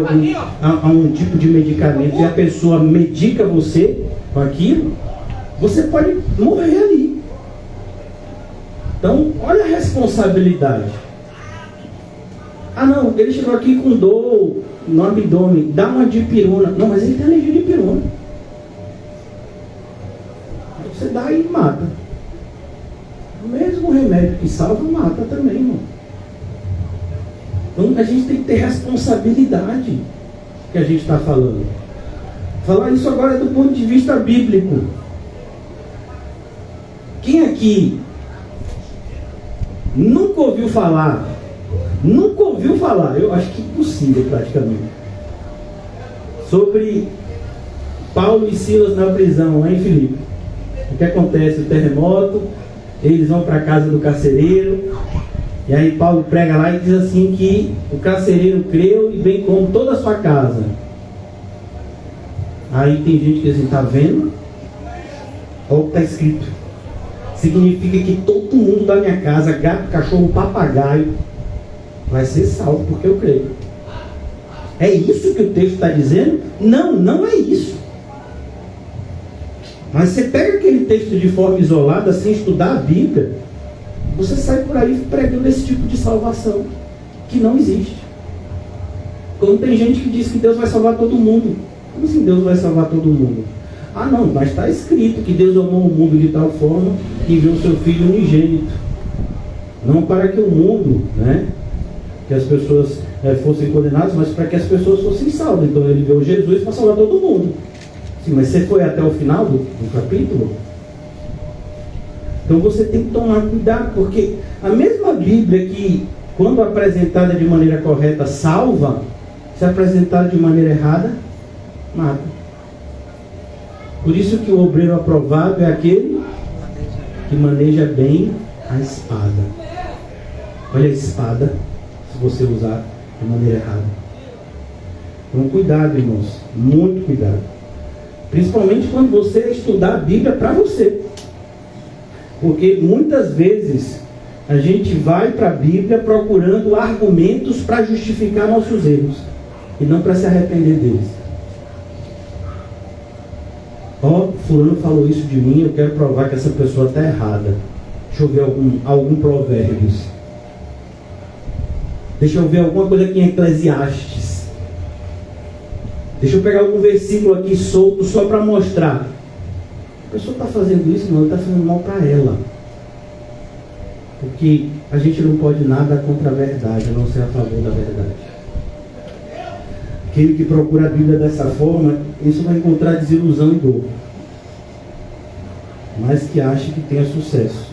a um tipo de medicamento e a pessoa medica você com aquilo, você pode morrer ali. Então, olha a responsabilidade. Não, ele chegou aqui com dor no abdômen, dá uma dipirona. Não, mas ele tem alergia de dipirona. Você dá e mata. O mesmo remédio que salva, mata também, irmão. Então a gente tem que ter responsabilidade que a gente está falando. Falar isso agora é do ponto de vista bíblico. Quem aqui nunca ouviu falar, eu acho que impossível praticamente, sobre Paulo e Silas na prisão, lá em Filipe? O que acontece? O terremoto, eles vão para a casa do carcereiro, e aí Paulo prega lá e diz assim que o carcereiro creu e bem como toda a sua casa. Aí tem gente que diz assim, está vendo? Olha o que está escrito. Significa que todo mundo da minha casa, gato, cachorro, papagaio, vai ser salvo porque eu creio. É isso que o texto está dizendo? Não é isso. Mas você pega aquele texto de forma isolada, sem estudar a Bíblia, você sai por aí pregando esse tipo de salvação, que não existe. Quando tem gente que diz que Deus vai salvar todo mundo. Como assim Deus vai salvar todo mundo? Não, mas está escrito que Deus amou o mundo de tal forma que enviou o seu Filho unigênito. Não para que o mundo, que as pessoas fossem condenadas, mas para que as pessoas fossem salvas. Então ele enviou Jesus para salvar todo mundo. Sim, mas você foi até o final do capítulo? Então você tem que tomar cuidado, porque a mesma Bíblia que, quando apresentada de maneira correta, salva, se apresentada de maneira errada, mata. Por isso que o obreiro aprovado é aquele que maneja bem a espada. Olha a espada, se você usar de maneira errada. Então cuidado, irmãos, muito cuidado. Principalmente quando você estudar a Bíblia para você. Porque muitas vezes a gente vai para a Bíblia procurando argumentos para justificar nossos erros e não para se arrepender deles. Fulano falou isso de mim, eu quero provar que essa pessoa está errada. Deixa eu ver algum provérbios. Deixa eu ver alguma coisa aqui em Eclesiastes. Deixa eu pegar algum versículo aqui solto só para mostrar. A pessoa está fazendo isso, não, ela está fazendo mal para ela. Porque a gente não pode nada contra a verdade, a não ser a favor da verdade. Aquele que procura a Bíblia dessa forma, isso vai encontrar desilusão e dor. Mas que acha que tenha sucesso.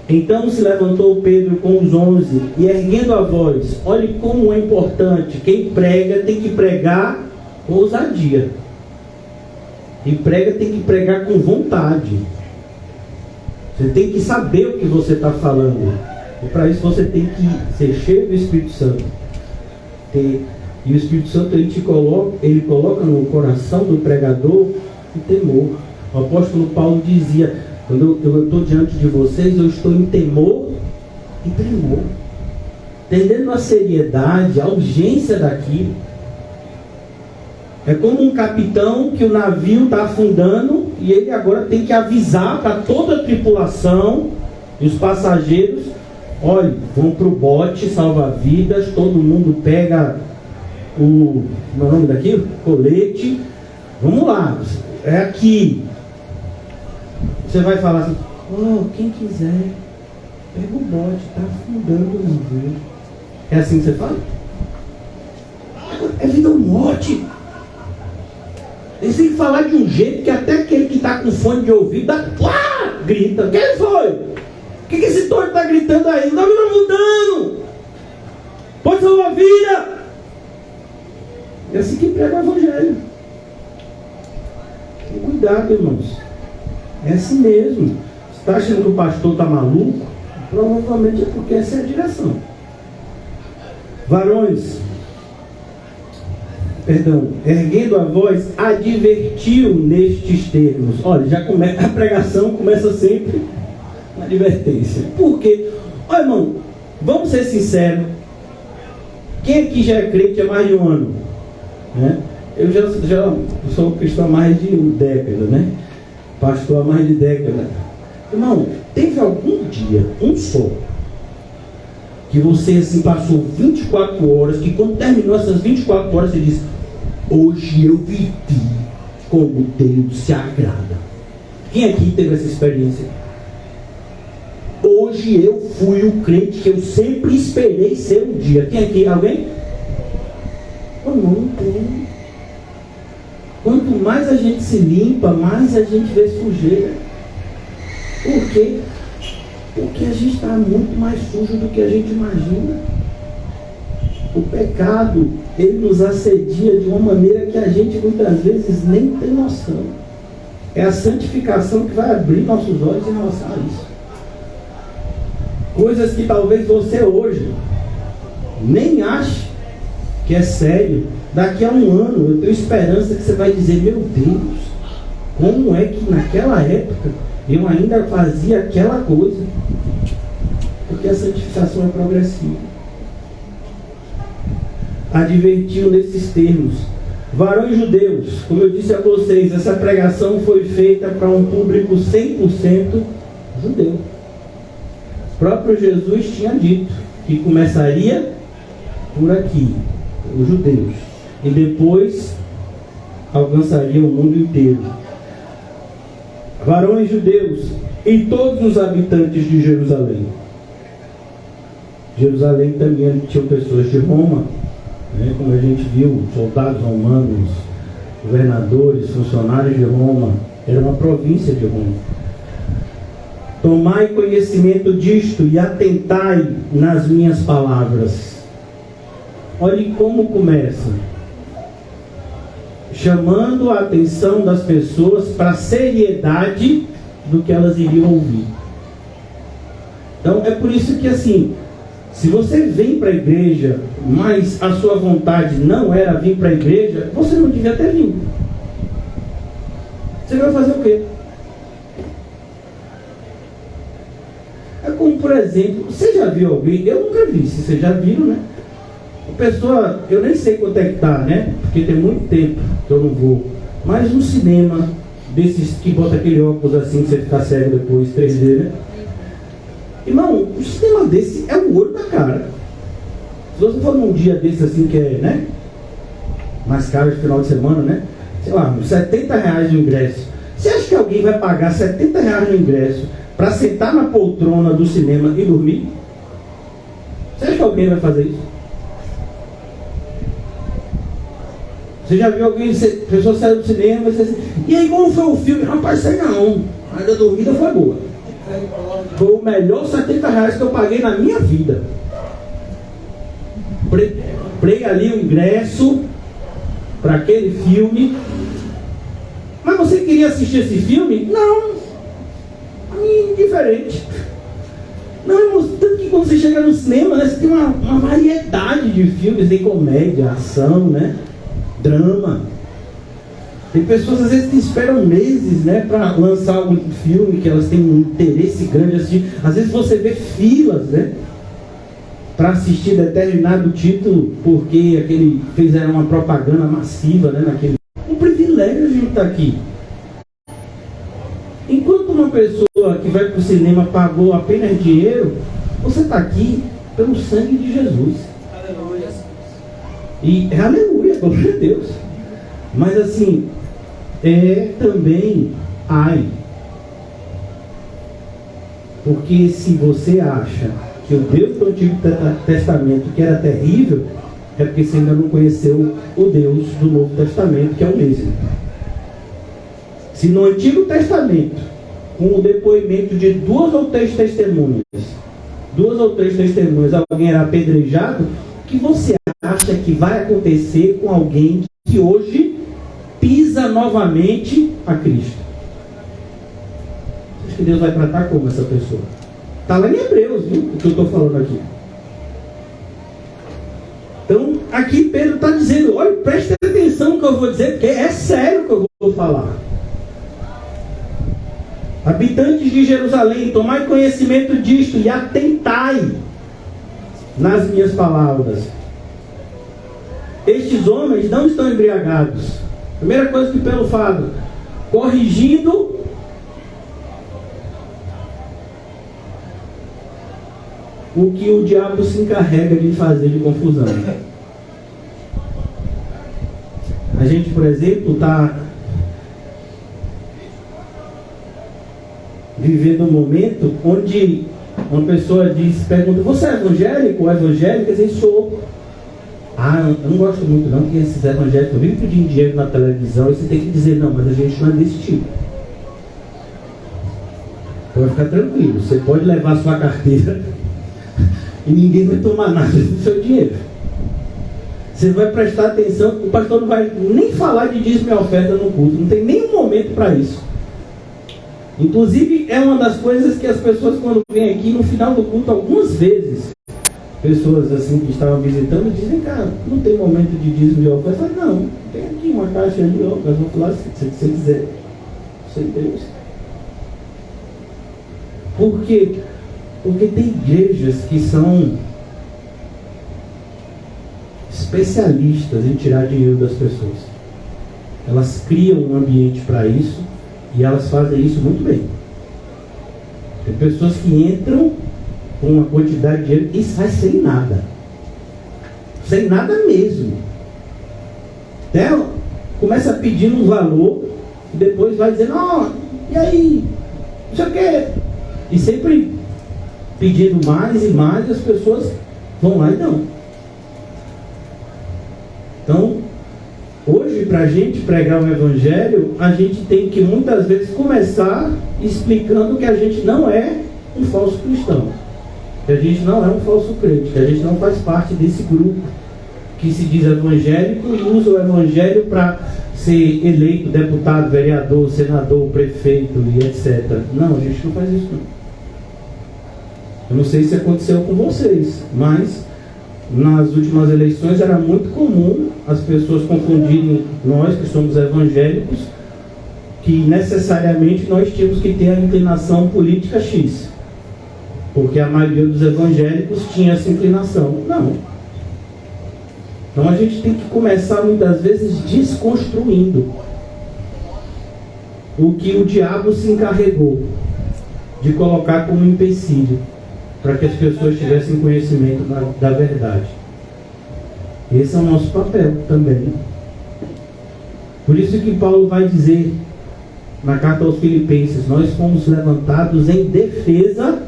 Então se levantou Pedro com os 11 e erguendo a voz, olhe como é importante, quem prega tem que pregar com ousadia. Quem prega tem que pregar com vontade. Você tem que saber o que você está falando. E para isso você tem que ser cheio do Espírito Santo. E o Espírito Santo ele coloca no coração do pregador o temor. O apóstolo Paulo dizia: quando eu estou diante de vocês, eu estou em temor e tremor. Entendendo a seriedade, a urgência daquilo. É como um capitão que o navio está afundando e ele agora tem que avisar para toda a tripulação e os passageiros: olha, vão para o bote salva-vidas, todo mundo pega como é o nome daquilo? Colete. Vamos lá, é aqui. Você vai falar assim: quem quiser, pega o bote, está afundando o navio. É assim que você fala? É vida ou morte. Eles têm que falar de um jeito que até aquele que está com fone de ouvido grita. Quem foi? O que esse doido está gritando aí? O navio está mudando. Pode salvar a vida. É assim que prega o evangelho. Tem cuidado, irmãos. É assim mesmo. Você está achando que o pastor está maluco? Provavelmente é porque essa é a direção. Varões, erguendo a voz, advertiu nestes termos. Olha, a pregação começa sempre na advertência. Por quê? Olha, irmão, vamos ser sinceros. Quem aqui já é crente há mais de um ano? Né? Eu já sou cristão há mais de uma década, né? Pastor há mais de década. Irmão, teve algum dia, um só, que você assim passou 24 horas, que quando terminou essas 24 horas você disse: hoje eu vivi como Deus se agrada? Quem aqui teve essa experiência? Hoje eu fui o crente que eu sempre esperei ser um dia. Quem aqui? Alguém? Não tem. Quanto mais a gente se limpa, mais a gente vê sujeira. Por quê? Porque a gente está muito mais sujo do que a gente imagina. O pecado, ele nos assedia de uma maneira que a gente muitas vezes nem tem noção. É a santificação que vai abrir nossos olhos em relação a isso. Coisas que talvez você hoje nem ache que é sério. Daqui a um ano eu tenho esperança que você vai dizer: meu Deus, como é que naquela época eu ainda fazia aquela coisa? Porque a santificação é progressiva. Advertiu nesses termos: varões judeus, como eu disse a vocês, essa pregação foi feita para um público 100% judeu. O próprio Jesus tinha dito que começaria por aqui, os judeus, e depois alcançaria o mundo inteiro. Varões judeus e todos os habitantes de Jerusalém. Jerusalém também tinha pessoas de Roma, né? Como a gente viu, soldados romanos, governadores, funcionários de Roma. Era uma província de Roma. Tomai conhecimento disto e atentai nas minhas palavras. Olhe como começa. Chamando a atenção das pessoas para a seriedade do que elas iriam ouvir. Então é por isso que assim, se você vem para a igreja, mas a sua vontade não era vir para a igreja, você não devia ter vindo. Você vai fazer o quê? É como, por exemplo, você já viu alguém? Eu nunca vi, se vocês já viram, né? A pessoa, eu nem sei quanto é que tá, né? Porque tem muito tempo que eu não vou. Mas um cinema desses que bota aquele óculos assim, que você fica cego depois, 3D, né? Irmão, um cinema desse é o olho da cara. Se você for num dia desse assim, que é, né? Mais caro de final de semana, né? Sei lá, R$70 no ingresso. Você acha que alguém vai pagar R$70 no ingresso para para sentar na poltrona do cinema e dormir? Você acha que alguém vai fazer isso? Você já viu alguém, a pessoa saiu do cinema e disse assim, e aí como foi o filme? Rapaz, sei não, a dormida foi boa. Foi o melhor R$70 que eu paguei na minha vida. Comprei ali o ingresso para aquele filme. Mas você queria assistir esse filme? Não. A mim, indiferente. Não, irmão, tanto que quando você chega no cinema, né, você tem uma variedade de filmes. Tem comédia, ação, né? Drama. Tem pessoas às vezes que esperam meses, né, para lançar algum filme que elas têm um interesse grande assim. Às vezes você vê filas, né, para assistir determinado título porque fizeram uma propaganda massiva, né, naquele. Um privilégio a gente estar aqui. Enquanto uma pessoa que vai para o cinema pagou apenas dinheiro, você está aqui pelo sangue de Jesus. Aleluia. E aleluia, glória a Deus. Mas assim, também porque se você acha que o Deus do Antigo Testamento que era terrível, é porque você ainda não conheceu o Deus do Novo Testamento, que é o mesmo. Se no Antigo Testamento, com o depoimento de duas ou três testemunhas, alguém era apedrejado, o que você acha que vai acontecer com alguém que hoje pisa novamente a Cristo? Acho que Deus vai tratar como essa pessoa? Está lá em Hebreus, viu? O que eu estou falando aqui. Então, aqui Pedro está dizendo, olha, preste atenção no que eu vou dizer, porque é sério o que eu vou falar. Habitantes de Jerusalém, tomai conhecimento disto e atentai nas minhas palavras. Estes homens não estão embriagados. Primeira coisa que Pedro fala, corrigindo o que o diabo se encarrega de fazer de confusão. A gente, por exemplo, está vivendo um momento onde uma pessoa pergunta, você é evangélico ou evangélica? Eu sou. Eu não gosto muito não, porque esses evangélicos vivem pedindo dinheiro na televisão e você tem que dizer, não, mas a gente não é desse tipo. Então vai ficar tranquilo, você pode levar sua carteira e ninguém vai tomar nada do seu dinheiro. Você vai prestar atenção, o pastor não vai nem falar de dízimo e oferta no culto, não tem nenhum momento para isso. Inclusive é uma das coisas que as pessoas quando vêm aqui no final do culto, algumas vezes, pessoas assim que estavam visitando dizem, cara, não tem momento de dízimo e oferta. Eu falei, não, tem aqui uma caixa de oferta, nós vamos falar se você quiser. Sem Deus. Por quê? Porque tem igrejas que são especialistas em tirar dinheiro das pessoas. Elas criam um ambiente para isso e elas fazem isso muito bem. Tem pessoas que entram com uma quantidade de dinheiro e sai sem nada. Sem nada mesmo. Até começa pedindo um valor e depois vai dizendo, e aí? Não sei o quê. E sempre pedindo mais e mais, as pessoas vão lá e dão. Então, hoje, para a gente pregar o Evangelho, a gente tem que muitas vezes começar explicando que a gente não é um falso cristão, que a gente não é um falso crente, que a gente não faz parte desse grupo que se diz evangélico e usa o Evangelho para ser eleito deputado, vereador, senador, prefeito e etc. Não, a gente não faz isso não. Eu não sei se aconteceu com vocês, mas nas últimas eleições era muito comum as pessoas confundirem nós que somos evangélicos, que necessariamente nós tínhamos que ter a inclinação política X, porque a maioria dos evangélicos tinha essa inclinação. Não. Então a gente tem que começar muitas vezes desconstruindo o que o diabo se encarregou de colocar como empecilho para que as pessoas tivessem conhecimento da verdade. Esse é o nosso papel também. Por isso que Paulo vai dizer na carta aos Filipenses, nós fomos levantados em defesa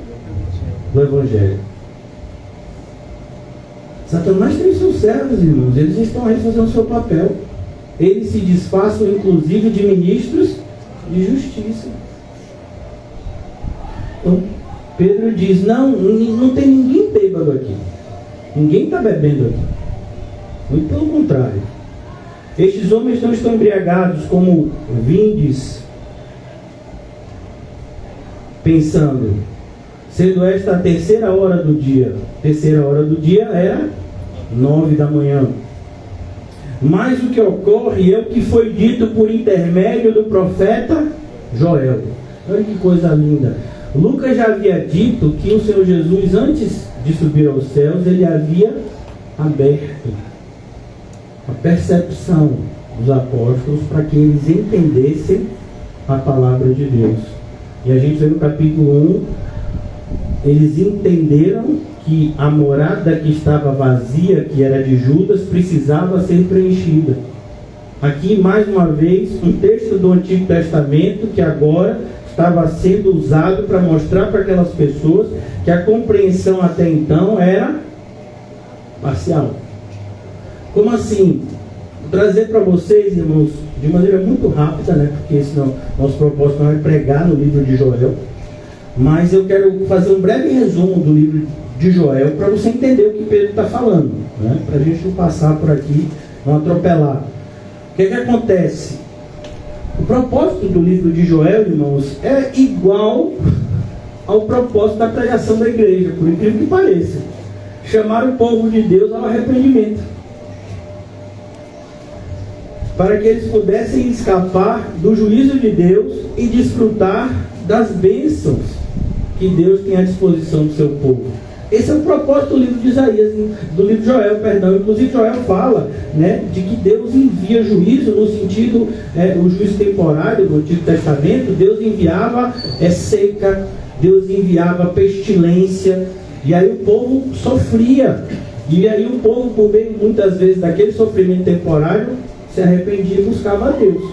do Evangelho. Satanás tem seus servos, irmãos, eles estão aí fazendo o seu papel. Eles se disfarçam, inclusive, de ministros de justiça. Então, Pedro diz, não tem ninguém bêbado aqui. Ninguém está bebendo aqui. Muito pelo contrário. Estes homens não estão embriagados como vindes, pensando, sendo esta a terceira hora do dia. Terceira hora do dia era 9 da manhã. Mas o que ocorre é o que foi dito por intermédio do profeta Joel. Olha que coisa linda. Lucas já havia dito que o Senhor Jesus, antes de subir aos céus, ele havia aberto a percepção dos apóstolos para que eles entendessem a palavra de Deus. E a gente vê no capítulo 1, eles entenderam que a morada que estava vazia, que era de Judas, precisava ser preenchida. Aqui, mais uma vez, um texto do Antigo Testamento que agora estava sendo usado para mostrar para aquelas pessoas que a compreensão até então era parcial. Como assim? Vou trazer para vocês, irmãos, de maneira muito rápida, né? Porque senão nosso propósito não é pregar no livro de Joel. Mas eu quero fazer um breve resumo do livro de Joel para você entender o que Pedro está falando, né? Para a gente não passar por aqui, não atropelar. O que acontece? O propósito do livro de Joel, irmãos, é igual ao propósito da pregação da igreja, por incrível que pareça. Chamar o povo de Deus ao arrependimento, para que eles pudessem escapar do juízo de Deus e desfrutar das bênçãos que Deus tem à disposição do seu povo. Esse é o propósito do livro de Isaías, do livro de Joel, perdão. Inclusive Joel fala, né, de que Deus envia juízo no sentido, o juízo temporário do Antigo Testamento. Deus enviava seca, Deus enviava pestilência, e aí o povo sofria. E aí o povo, por meio muitas vezes daquele sofrimento temporário, se arrependia e buscava a Deus.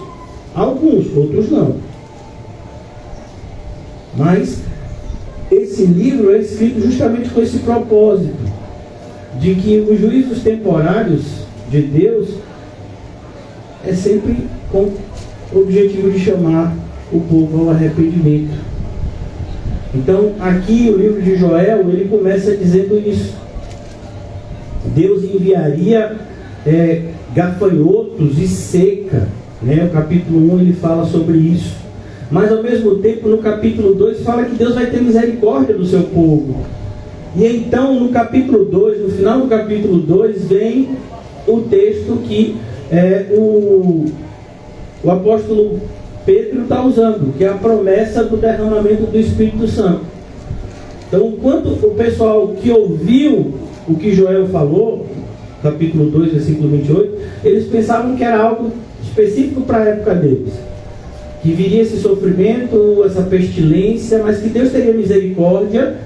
Alguns, outros não. Mas esse livro é escrito justamente com esse propósito, de que os juízos temporários de Deus é sempre com o objetivo de chamar o povo ao arrependimento. Então, aqui o livro de Joel, ele começa dizendo isso. Deus enviaria gafanhotos e seca, né? O capítulo 1 ele fala sobre isso. Mas ao mesmo tempo, no capítulo 2, fala que Deus vai ter misericórdia do seu povo. E então, no capítulo 2, no final do capítulo 2, vem o texto que o apóstolo Pedro está usando, que é a promessa do derramamento do Espírito Santo. Então, enquanto o pessoal que ouviu o que Joel falou, capítulo 2, versículo 28, eles pensavam que era algo específico para a época deles, que viria esse sofrimento, essa pestilência, mas que Deus teria misericórdia,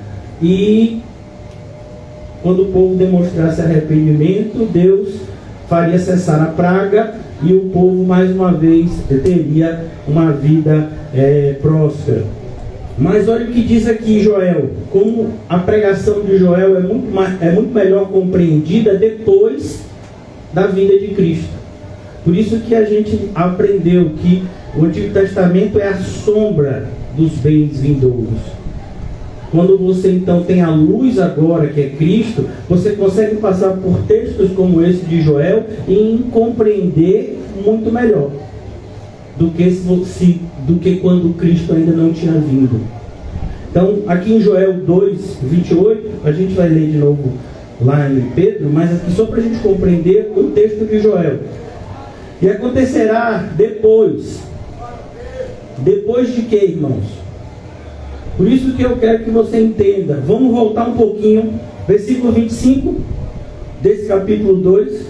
e quando o povo demonstrasse arrependimento, Deus faria cessar a praga e o povo mais uma vez teria uma vida próspera. Mas olha o que diz aqui Joel, como a pregação de Joel é muito melhor compreendida depois da vinda de Cristo. Por isso que a gente aprendeu que o Antigo Testamento é a sombra dos bens vindouros. Quando você então tem a luz agora, que é Cristo, você consegue passar por textos como esse de Joel e compreender muito melhor do que quando Cristo ainda não tinha vindo. Então, aqui em Joel 2, 28, a gente vai ler de novo lá em Pedro, mas aqui só para a gente compreender o texto de Joel. E acontecerá depois de que, irmãos? Por isso que eu quero que você entenda. Vamos voltar um pouquinho, versículo 25 desse capítulo 2.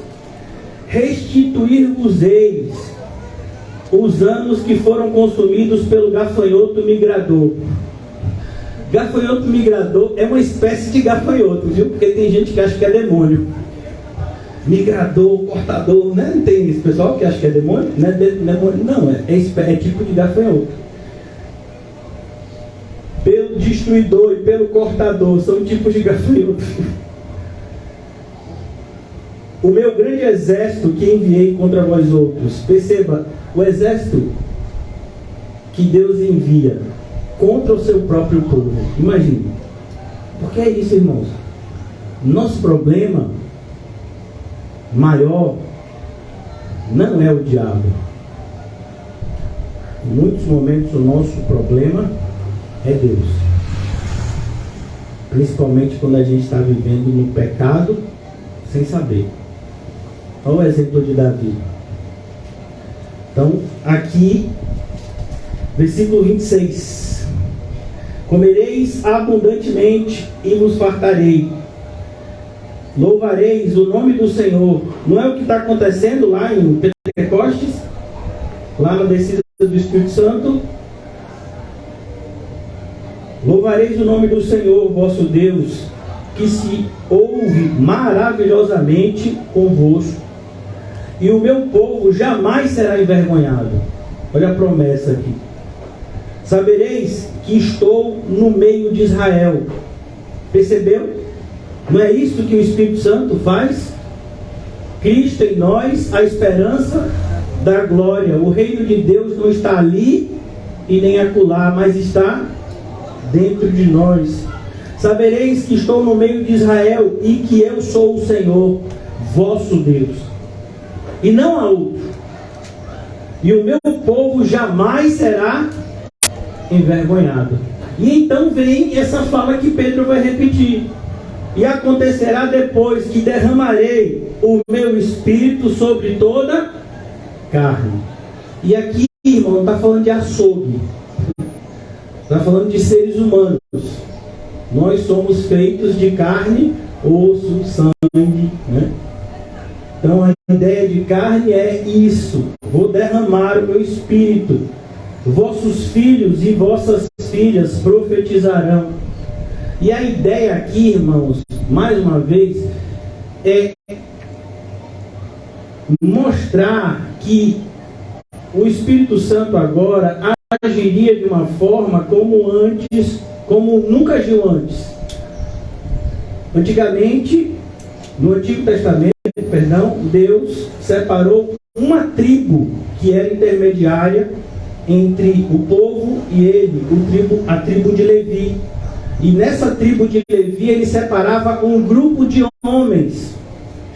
Restituir-vos-eis os anos que foram consumidos pelo gafanhoto migrador. Gafanhoto migrador é uma espécie de gafanhoto, viu? Porque tem gente que acha que é demônio. migrador, cortador, né? Não tem esse pessoal que acha que é demônio? Não é demônio, não, é tipo de gafanhoto. Pelo destruidor e pelo cortador são tipos de gafanhoto. O meu grande exército que enviei contra vós outros. Perceba, o exército que Deus envia contra o seu próprio povo. Imagine. Porque é isso, irmãos. Nosso problema maior não é o diabo. Em muitos momentos o nosso problema é Deus. Principalmente quando a gente está vivendo no pecado sem saber. Olha o exemplo de Davi. Então, aqui, versículo 26. Comereis abundantemente e vos fartarei. Louvareis o nome do Senhor. Não é o que está acontecendo lá em Pentecostes? Lá na descida do Espírito Santo? Louvareis o nome do Senhor, vosso Deus, que se ouve maravilhosamente convosco. E o meu povo jamais será envergonhado. Olha a promessa aqui. Sabereis que estou no meio de Israel. Percebeu? Não é isso que o Espírito Santo faz? Cristo em nós, a esperança da glória. O reino de Deus não está ali e nem acolá, mas está dentro de nós. Sabereis que estou no meio de Israel e que eu sou o Senhor, vosso Deus, e não há outro. E o meu povo jamais será envergonhado. E então vem essa fala que Pedro vai repetir. E acontecerá depois que derramarei o meu espírito sobre toda carne. E aqui, irmão, não está falando de açougue. Está falando de seres humanos. Nós somos feitos de carne, osso, sangue, né? Então a ideia de carne é isso. Vou derramar o meu espírito. Vossos filhos e vossas filhas profetizarão. E a ideia aqui, irmãos, mais uma vez, é mostrar que o Espírito Santo agora agiria de uma forma como antes, como nunca agiu antes. Antigamente, no Antigo Testamento, Deus separou uma tribo que era intermediária entre o povo e ele, a tribo de Levi. E nessa tribo de Levi ele separava um grupo de homens,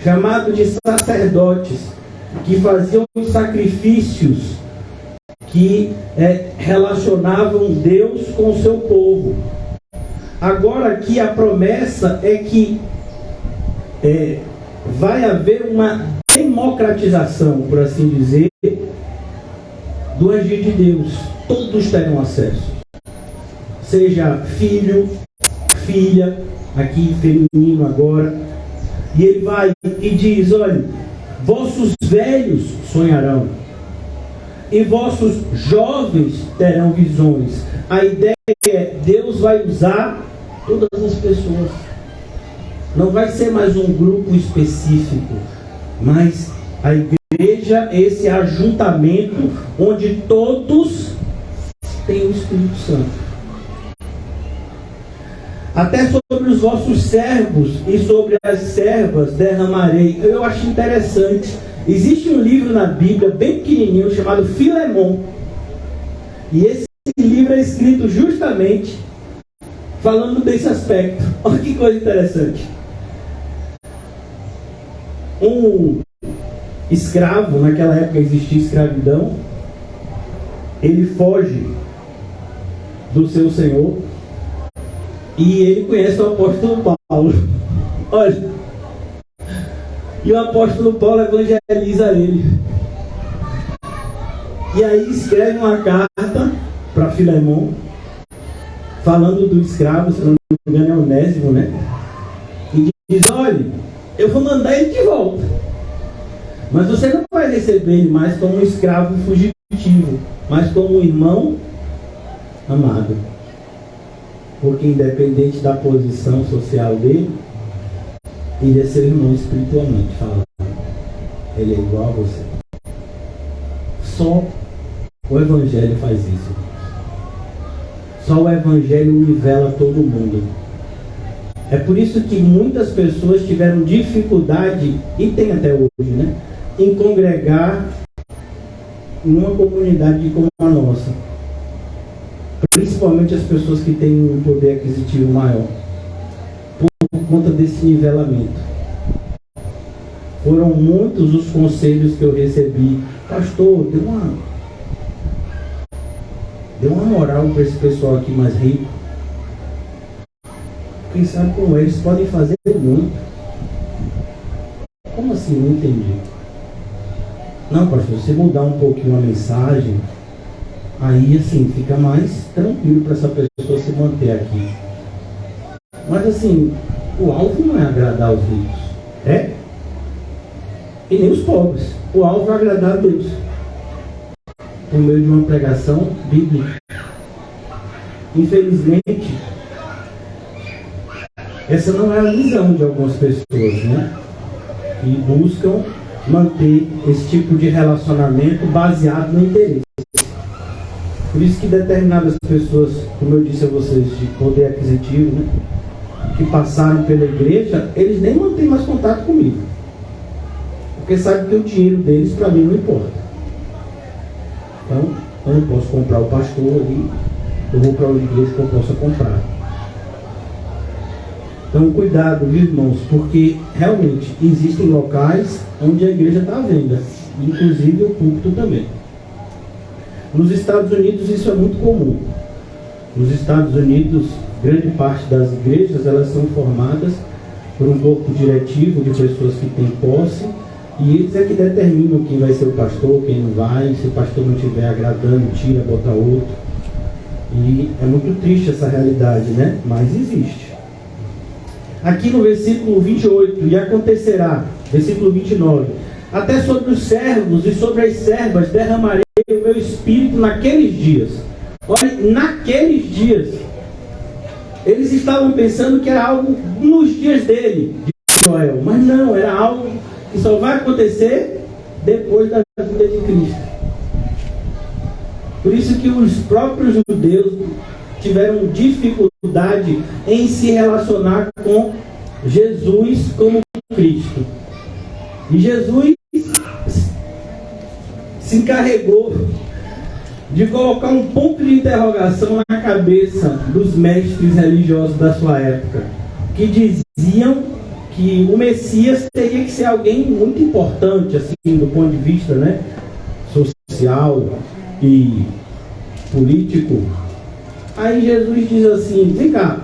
chamado de sacerdotes, que faziam sacrifícios que relacionavam Deus com o seu povo. Agora aqui a promessa é que vai haver uma democratização, por assim dizer, do agir de Deus. Todos terão acesso. Seja filho, filha, aqui feminino agora. E ele vai e diz, olha, vossos velhos sonharão. E vossos jovens terão visões. A ideia é, Deus vai usar todas as pessoas. Não vai ser mais um grupo específico, mas a igreja é esse ajuntamento onde todos têm o Espírito Santo. Até sobre os vossos servos e sobre as servas derramarei. Eu acho interessante. Existe um livro na Bíblia, bem pequenininho, chamado Filemon. E esse livro é escrito justamente falando desse aspecto. Olha que coisa interessante. Um escravo, naquela época existia escravidão, ele foge do seu senhor e ele conhece o apóstolo Paulo. Olha, e o apóstolo Paulo evangeliza ele. E aí escreve uma carta para Filemon, falando do escravo, se não me engano é Onésimo, né? E diz, olha, eu vou mandar ele de volta, mas você não vai receber ele mais como um escravo fugitivo, mas como um irmão amado. Porque independente da posição social dele, ele é seu irmão espiritualmente falando. ele é igual a você. Só o Evangelho faz isso. Só o Evangelho nivela todo mundo. É por isso que muitas pessoas tiveram dificuldade, e tem até hoje, né, em congregar numa comunidade como a nossa. Principalmente as pessoas que têm um poder aquisitivo maior. Por conta desse nivelamento. Foram muitos os conselhos que eu recebi. Pastor, dê uma moral para esse pessoal aqui mais rico. Quem sabe como eles podem fazer muito. Como assim? Não entendi. Não, pastor, se mudar um pouquinho a mensagem, aí assim fica mais tranquilo para essa pessoa se manter aqui. Mas assim, o alvo não é agradar os ricos. É? E nem os pobres. O alvo é agradar a Deus. Por meio de uma pregação bíblica. Infelizmente, essa não é a visão de algumas pessoas, né? Que buscam manter esse tipo de relacionamento baseado no interesse. Por isso que determinadas pessoas, como eu disse a vocês, de poder aquisitivo, né, que passaram pela igreja, eles nem mantêm mais contato comigo. Porque sabem que o dinheiro deles para mim não importa. Então, eu não posso comprar o pastor ali, eu vou para uma igreja que eu possa comprar. Então, cuidado, viu, irmãos, porque realmente existem locais onde a igreja está à venda, inclusive o púlpito também. Nos Estados Unidos isso é muito comum. Nos Estados Unidos, grande parte das igrejas elas são formadas por um corpo diretivo de pessoas que têm posse, e eles é que determinam quem vai ser o pastor, quem não vai. Se o pastor não estiver agradando, tira, bota outro. E é muito triste essa realidade, né? Mas existe. Aqui no versículo 28, e acontecerá, versículo 29, até sobre os servos e sobre as servas derramarei o meu espírito naqueles dias. Olha, naqueles dias. Eles estavam pensando que era algo nos dias dele, de Joel, mas não, era algo que só vai acontecer depois da vida de Cristo. Por isso que os próprios judeus tiveram dificuldade em se relacionar com Jesus como Cristo. E Jesus se encarregou de colocar um ponto de interrogação na cabeça dos mestres religiosos da sua época, que diziam que o Messias teria que ser alguém muito importante, assim, do ponto de vista, né, social e político. Aí Jesus diz assim: vem cá,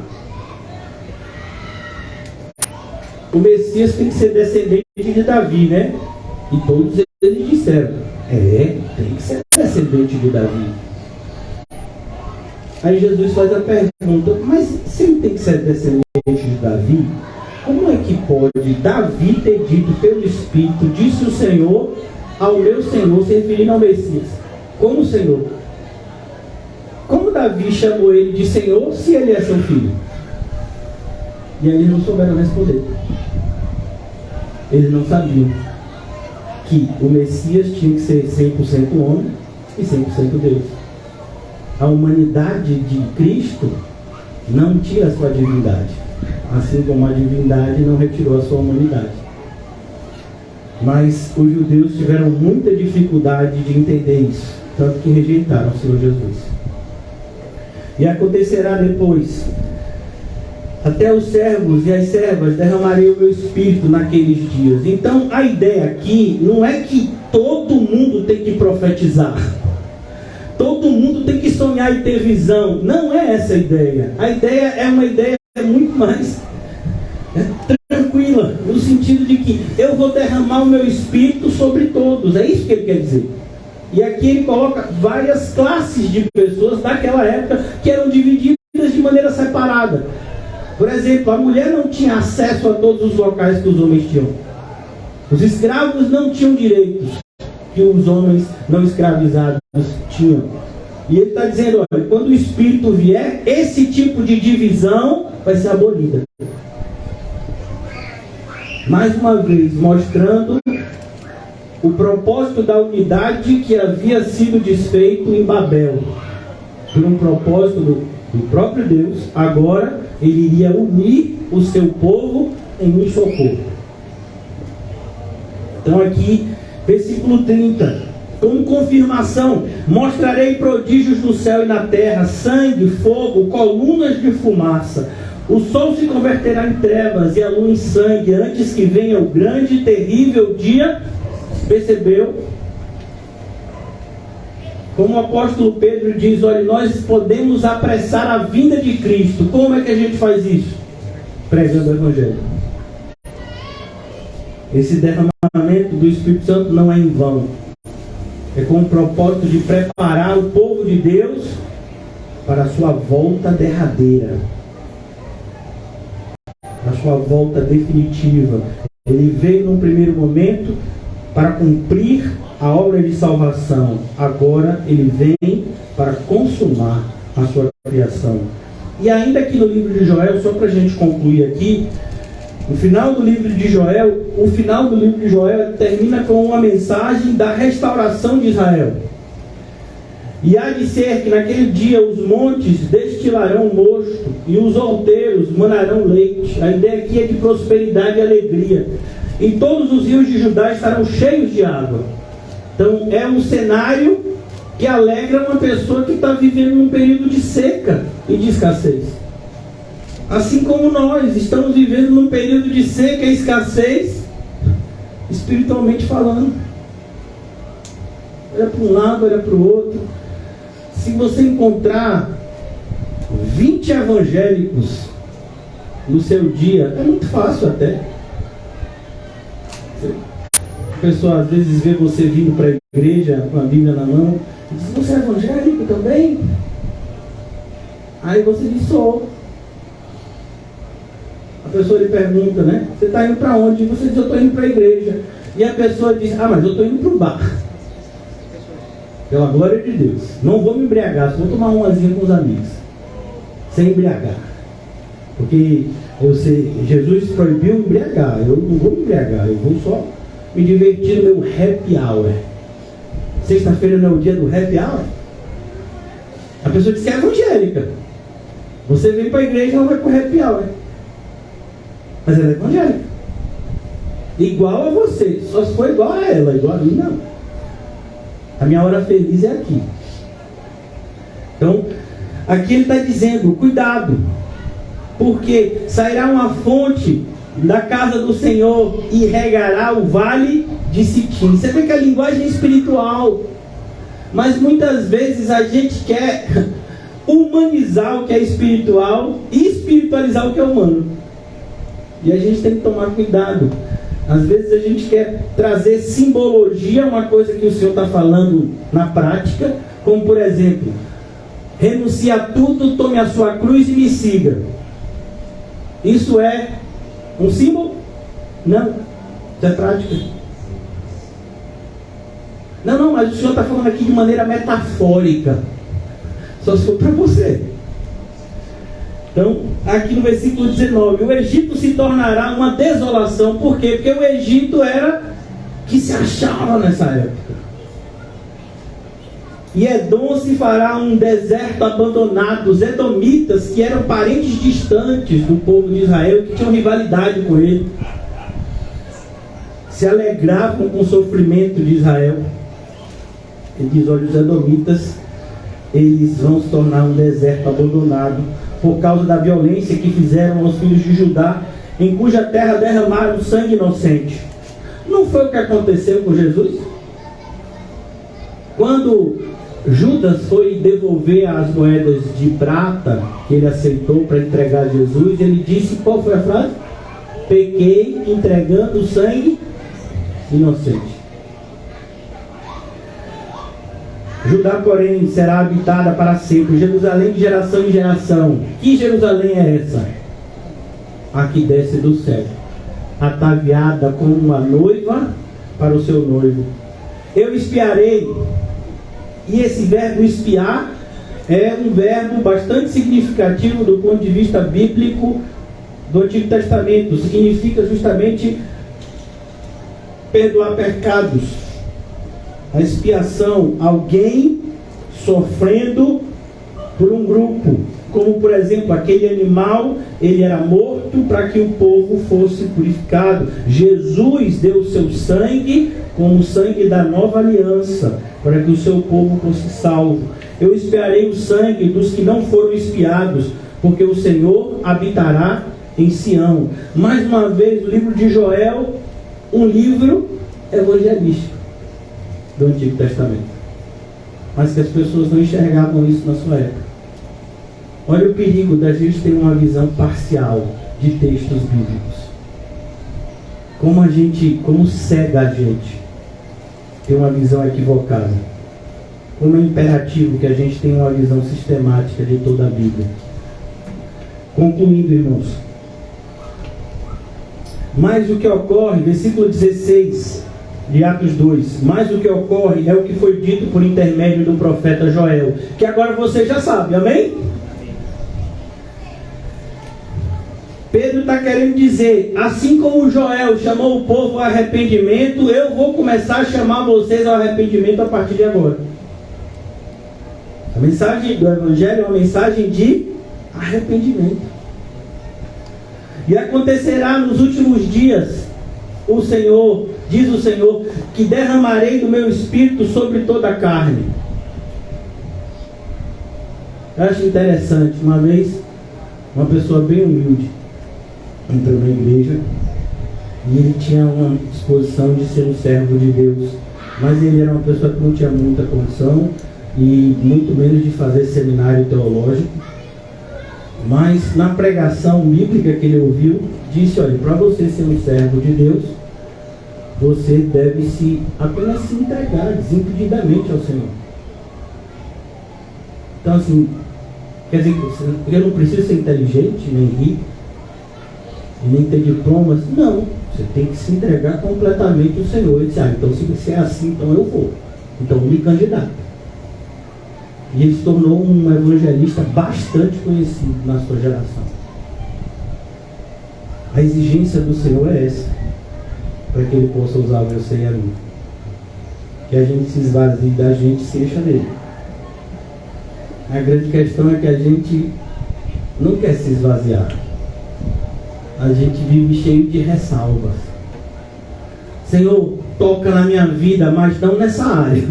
o Messias tem que ser descendente de Davi, né? E todos eles disseram: tem que ser descendente de Davi. Aí Jesus faz a pergunta: mas se ele tem que ser descendente de Davi, como é que pode Davi ter dito pelo Espírito, disse o Senhor ao meu Senhor, se referindo ao Messias, como Senhor? Como Davi chamou ele de Senhor, se ele é seu filho? E aí eles não souberam responder. Eles não sabiam que o Messias tinha que ser 100% homem e 100% Deus. A humanidade de Cristo não tira a sua divindade, assim como a divindade não retirou a sua humanidade. Mas os judeus tiveram muita dificuldade de entender isso, tanto que rejeitaram o Senhor Jesus. E acontecerá depois: até os servos e as servas derramarei o meu espírito naqueles dias. Então a ideia aqui não é que todo mundo tem que profetizar, todo mundo tem que sonhar e ter visão. Não é essa a ideia. A ideia é uma ideia muito mais tranquila, no sentido de que eu vou derramar o meu espírito sobre todos. É isso que ele quer dizer. E aqui ele coloca várias classes de pessoas daquela época que eram divididas de maneira separada. Por exemplo, a mulher não tinha acesso a todos os locais que os homens tinham. Os escravos não tinham direitos que os homens não escravizados tinham. E ele está dizendo: olha, quando o Espírito vier, esse tipo de divisão vai ser abolida. Mais uma vez, mostrando o propósito da unidade que havia sido desfeito em Babel, por um propósito do próprio Deus. Agora ele iria unir o seu povo em um só corpo. Então aqui, versículo 30, como confirmação: mostrarei prodígios no céu e na terra, sangue, fogo, colunas de fumaça. O sol se converterá em trevas e a lua em sangue, antes que venha o grande e terrível dia. Percebeu? Como o apóstolo Pedro diz: olha, nós podemos apressar a vinda de Cristo. Como é que a gente faz isso? Pregando o Evangelho. Esse derramamento do Espírito Santo não é em vão. É com o propósito de preparar o povo de Deus para a sua volta derradeira, a sua volta definitiva. Ele veio num primeiro momento para cumprir a obra de salvação. Agora ele vem para consumar a sua criação. E ainda aqui no livro de Joel, só para a gente concluir aqui, o final do livro de Joel termina com uma mensagem da restauração de Israel. E há de ser que naquele dia os montes destilarão mosto e os outeiros manarão leite. A ideia aqui é de prosperidade e alegria. E todos os rios de Judá estarão cheios de água. Então é um cenário que alegra uma pessoa que está vivendo num período de seca e de escassez. Assim como nós estamos vivendo num período de seca e escassez, espiritualmente falando. Olha para um lado, olha para o outro. Se você encontrar 20 evangélicos no seu dia, é muito fácil até. A pessoa às vezes vê você vindo para a igreja com a Bíblia na mão e diz: você é evangélico também? Aí você diz: sou. A pessoa lhe pergunta, né? Você está indo para onde? E você diz: eu estou indo para a igreja. E a pessoa diz: ah, mas eu estou indo para o bar. Pela glória de Deus. Não vou me embriagar, só vou tomar umazinha com os amigos. Sem embriagar. Porque eu sei, Jesus proibiu embriagar. Eu não vou me embriagar, eu vou só me divertir no meu happy hour. Sexta-feira não é o dia do happy hour? A pessoa diz que é evangélica. Você vem para a igreja e ela vai para o happy hour. Mas ela é evangélica. Igual a você. Só se for igual a ela, igual a mim, não. A minha hora feliz é aqui. Então, aqui ele está dizendo: cuidado, porque sairá uma fonte da casa do Senhor e regará o vale de Sitim. Você vê que a linguagem é espiritual, mas muitas vezes a gente quer humanizar o que é espiritual e espiritualizar o que é humano. E a gente tem que tomar cuidado. Às vezes a gente quer trazer simbologia, uma coisa que o Senhor está falando na prática, como por exemplo: renuncie a tudo, tome a sua cruz e me siga. Isso é um símbolo? Não. Isso é prática. Não, mas o Senhor está falando aqui de maneira metafórica. Só se for para você. Então, aqui no versículo 19: o Egito se tornará uma desolação. Por quê? Porque o Egito era que se achava nessa época. E Edom se fará um deserto abandonado. Os edomitas, que eram parentes distantes do povo de Israel, que tinham rivalidade com ele, se alegravam com o sofrimento de Israel. Ele diz: olha, os edomitas, eles vão se tornar um deserto abandonado por causa da violência que fizeram aos filhos de Judá, em cuja terra derramaram sangue inocente. Não foi o que aconteceu com Jesus? Quando Judas foi devolver as moedas de prata que ele aceitou para entregar a Jesus, ele disse: qual foi a frase? Pequei entregando sangue inocente. Judá, porém, será habitada para sempre, Jerusalém de geração em geração. Que Jerusalém é essa? A que desce do céu, ataviada como uma noiva para o seu noivo. Eu espiarei. E esse verbo espiar é um verbo bastante significativo do ponto de vista bíblico do Antigo Testamento. Significa justamente perdoar pecados. A expiação, alguém sofrendo por um grupo. Como, por exemplo, aquele animal, ele era morto para que o povo fosse purificado. Jesus deu o seu sangue como o sangue da nova aliança, para que o seu povo fosse salvo. Eu expiarei o sangue dos que não foram expiados, porque o Senhor habitará em Sião. Mais uma vez, o livro de Joel, um livro evangelístico do Antigo Testamento. Mas que as pessoas não enxergavam isso na sua época. Olha o perigo da gente ter uma visão parcial de textos bíblicos. Como cega a gente ter uma visão equivocada. Como é imperativo que a gente tenha uma visão sistemática de toda a Bíblia. Concluindo, irmãos. Mas o que ocorre, versículo 16 de Atos 2, mas o que ocorre é o que foi dito por intermédio do profeta Joel, que agora você já sabe, amém? Pedro está querendo dizer, assim como Joel chamou o povo ao arrependimento, eu vou começar a chamar vocês ao arrependimento a partir de agora. A mensagem do Evangelho é uma mensagem de arrependimento. E acontecerá nos últimos dias, o Senhor, diz o Senhor, que derramarei do meu Espírito sobre toda a carne. Eu acho interessante, uma vez, uma pessoa bem humilde entrou na igreja e ele tinha uma disposição de ser um servo de Deus, mas ele era uma pessoa que não tinha muita condição e muito menos de fazer seminário teológico. Mas na pregação bíblica que ele ouviu, disse, olha, para você ser um servo de Deus, você deve apenas se entregar desimpedidamente ao Senhor. Então assim, quer dizer, eu não preciso ser inteligente, nem rico, e nem ter diplomas. Não, você tem que se entregar completamente ao Senhor. Ele disse, então se você é assim, então eu vou. Então me candidato. E ele se tornou um evangelista bastante conhecido na sua geração. A exigência do Senhor é essa, para que Ele possa usar você e a mim. Que a gente se esvazie da gente e se encha dele. A grande questão é que a gente não quer se esvaziar. A gente vive cheio de ressalvas. Senhor, toca na minha vida, mas não nessa área.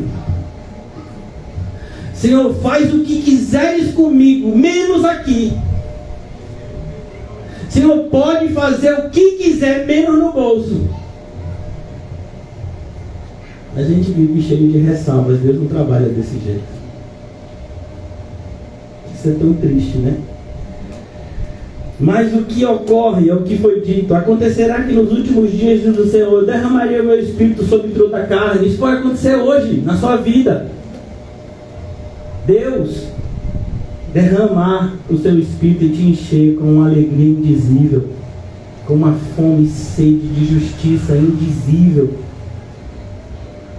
Senhor, faz o que quiseres comigo, menos aqui. Senhor, pode fazer o que quiser, menos no bolso. A gente vive cheio de ressalvas. Deus não trabalha desse jeito. Isso é tão triste, né? Mas o que ocorre é o que foi dito. Acontecerá que nos últimos dias, diz o Senhor, eu derramaria o meu Espírito sobre toda a carne. Isso pode acontecer hoje, na sua vida. Deus derramar o seu Espírito e te encher com uma alegria indizível, com uma fome e sede de justiça indizível.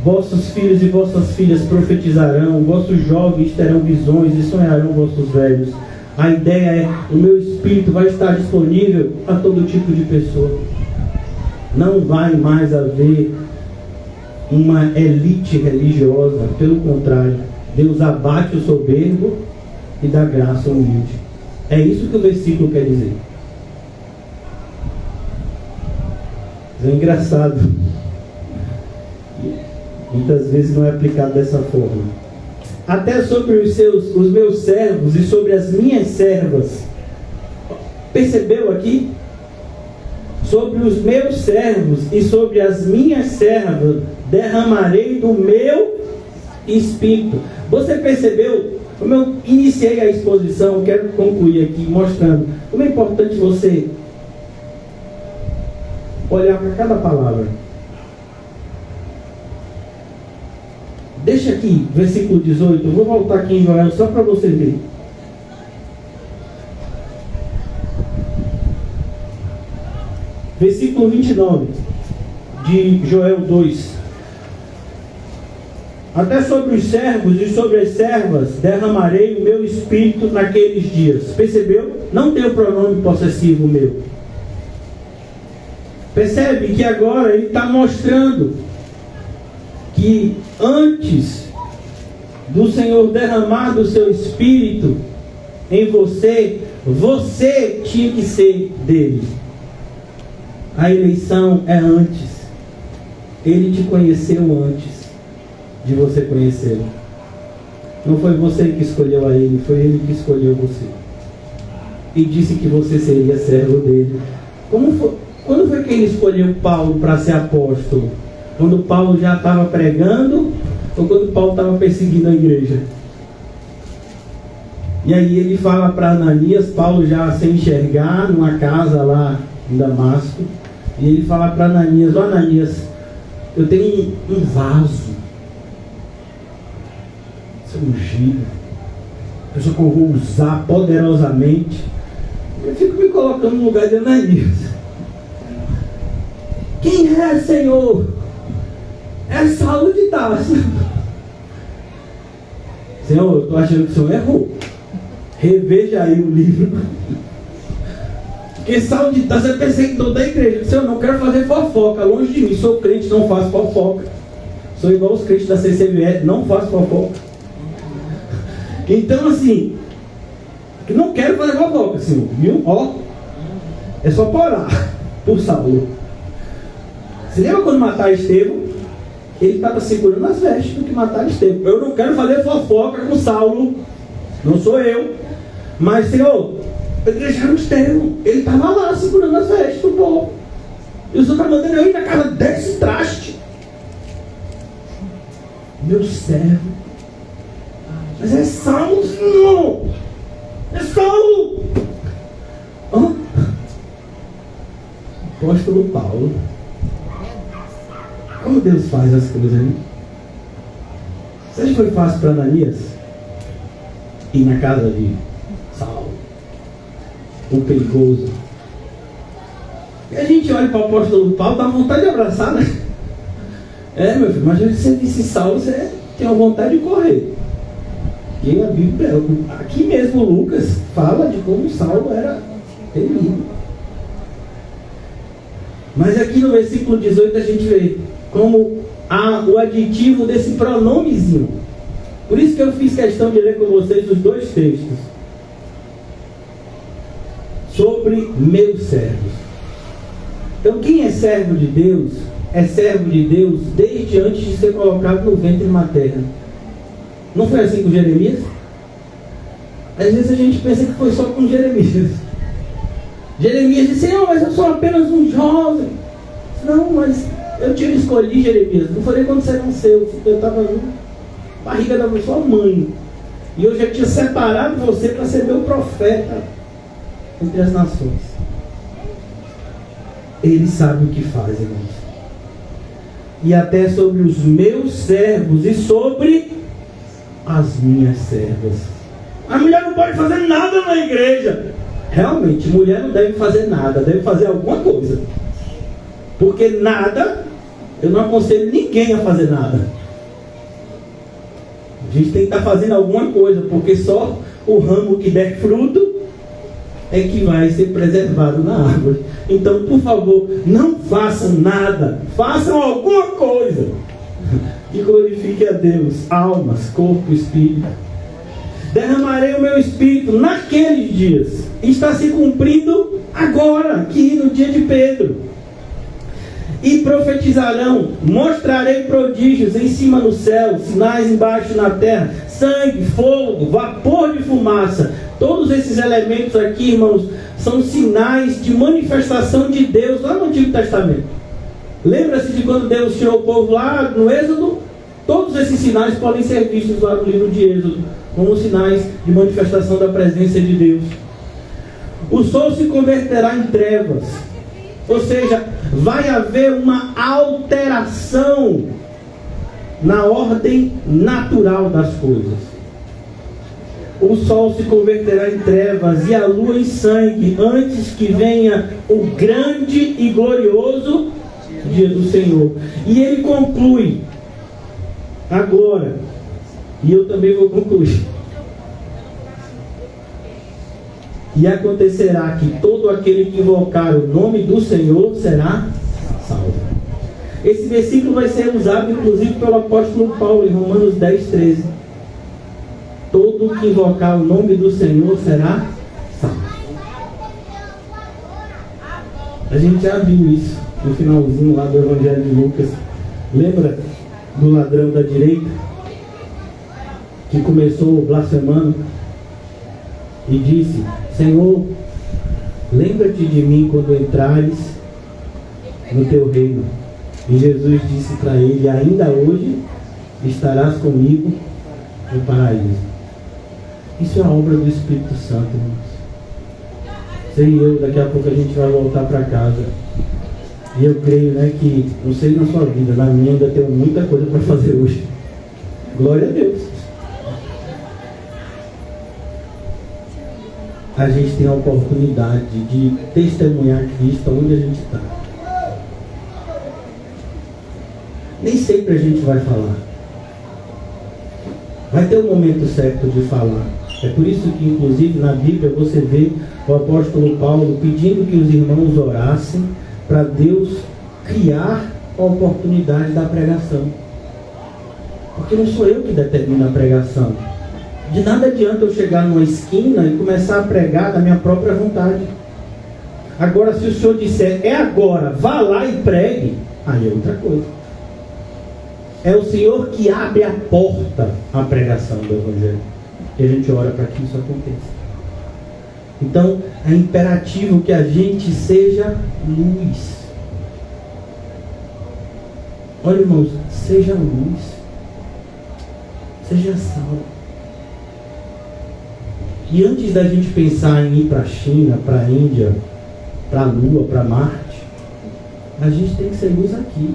Vossos filhos e vossas filhas profetizarão, vossos jovens terão visões e sonharão vossos velhos. A ideia é, o meu Espírito vai estar disponível a todo tipo de pessoa. Não vai mais haver uma elite religiosa, pelo contrário, Deus abate o soberbo e dá graça ao humilde. É isso que o versículo quer dizer. É engraçado. Muitas vezes não é aplicado dessa forma. Até sobre os meus servos e sobre as minhas servas. Percebeu aqui? Sobre os meus servos e sobre as minhas servas derramarei do meu Espírito. Você percebeu? Como eu iniciei a exposição, quero concluir aqui mostrando como é importante você olhar para cada palavra. Deixa aqui, versículo 18, eu vou voltar aqui em Joel só para você ver. Versículo 29 de Joel 2. Até sobre os servos e sobre as servas derramarei o meu Espírito naqueles dias. Percebeu? Não tem o pronome possessivo meu. Percebe que agora ele está mostrando que antes do Senhor derramar do seu Espírito em você, você tinha que ser dele. A eleição é antes. Ele te conheceu antes de você conhecê-lo. Não foi você que escolheu a ele, foi ele que escolheu você. E disse que você seria servo dele. Quando foi que ele escolheu Paulo para ser apóstolo? Quando Paulo já estava pregando ou quando Paulo estava perseguindo a igreja? E aí ele fala para Ananias, Paulo já sem enxergar, numa casa lá em Damasco, e ele fala para Ananias: ó Ananias, eu tenho um vaso, seu ungido, pessoa que eu vou usar poderosamente. Eu fico me colocando no lugar de Ananias. Quem é, Senhor? É Saulo de Tarso. Senhor, eu estou achando que o Senhor errou. Reveja aí o livro. Porque Saulo de Tarso é perseguidor da igreja. Senhor, não quero fazer fofoca, longe de mim. Sou crente, não faço fofoca. Sou igual os crentes da CCVE, não faço fofoca. Então assim, não quero fazer fofoca, Senhor, viu? Ó, é só parar por Saulo. Você lembra quando mataram Estevão? Ele estava segurando as vestes do que mataram Estevão. Eu não quero fazer fofoca com Saulo, não sou eu. Mas, Senhor, deixaram Estevão. Ele estava lá segurando as vestes do povo. E o Senhor está mandando eu ir na casa desse traste. Meu servo. Mas é Saulo, Senhor. É Saulo. Oh. Apóstolo Paulo. Como Deus faz as coisas, né? Você acha que foi fácil para Ananias ir na casa de Saulo, o perigoso? E a gente olha para o apóstolo Paulo, dá vontade de abraçar, né? É, meu filho, mas se você visse Saulo, você tem a vontade de correr. E a Bíblia, aqui mesmo Lucas fala de como Saulo era terrível. Mas aqui no versículo 18 a gente vê como há o aditivo desse pronomezinho. Por isso que eu fiz questão de ler com vocês os dois textos sobre meus servos. Então quem é servo de Deus é servo de Deus desde antes de ser colocado no ventre materno. Não foi assim com Jeremias? Às vezes a gente pensa que foi só com Jeremias. Jeremias disse: Senhor, mas eu sou apenas um jovem. Não, mas eu te escolhi, Jeremias. Não foi nem quando você nasceu. Eu estava na barriga da sua mãe. E eu já tinha separado você para ser meu profeta entre as nações. Ele sabe o que faz, irmãos. E até sobre os meus servos e sobre as minhas servas. A mulher não pode fazer nada na igreja. Realmente, mulher não deve fazer nada, deve fazer alguma coisa. Porque nada, eu não aconselho ninguém a fazer nada. A gente tem que estar fazendo alguma coisa, porque só o ramo que der fruto é que vai ser preservado na árvore. Então, por favor, não façam nada, façam alguma coisa que glorifique a Deus, almas, corpo, espírito. Derramarei o meu espírito naqueles dias. Está se cumprindo agora, aqui no dia de Pedro. E profetizarão, mostrarei prodígios em cima no céu, sinais embaixo na terra, sangue, fogo, vapor de fumaça. Todos esses elementos aqui, irmãos, são sinais de manifestação de Deus lá no Antigo Testamento. Lembra-se de quando Deus tirou o povo lá no Êxodo? Todos esses sinais podem ser vistos lá no livro de Êxodo, como sinais de manifestação da presença de Deus. O sol se converterá em trevas. Ou seja, vai haver uma alteração na ordem natural das coisas. O sol se converterá em trevas e a lua em sangue, antes que venha o grande e glorioso dia do Senhor. E ele conclui agora, e eu também vou concluir. E acontecerá que todo aquele que invocar o nome do Senhor será salvo. Esse versículo vai ser usado inclusive pelo apóstolo Paulo em Romanos 10:13. Todo que invocar o nome do Senhor será salvo. A gente já viu isso no finalzinho lá do Evangelho de Lucas. Lembra do ladrão da direita que começou blasfemando e disse: Senhor, lembra-te de mim quando entrares no teu reino. E Jesus disse para ele: ainda hoje estarás comigo no paraíso. Isso é a obra do Espírito Santo, irmãos. Você e eu, daqui a pouco a gente vai voltar para casa. E eu creio, que, não sei na sua vida, na minha ainda tenho muita coisa para fazer hoje. Glória a Deus. A gente tem a oportunidade de testemunhar Cristo onde a gente está. Nem sempre a gente vai falar. Vai ter um momento certo de falar. É por isso que, inclusive, na Bíblia você vê o apóstolo Paulo pedindo que os irmãos orassem para Deus criar a oportunidade da pregação. Porque não sou eu que determino a pregação. De nada adianta eu chegar numa esquina e começar a pregar da minha própria vontade. Agora, se o Senhor disser, é agora, vá lá e pregue, aí é outra coisa. É o Senhor que abre a porta à pregação do Evangelho. E a gente ora para que isso aconteça. Então, é imperativo que a gente seja luz. Olha, irmãos, seja luz. Seja sal. E antes da gente pensar em ir para a China, para a Índia, para a Lua, para Marte, a gente tem que ser luz aqui.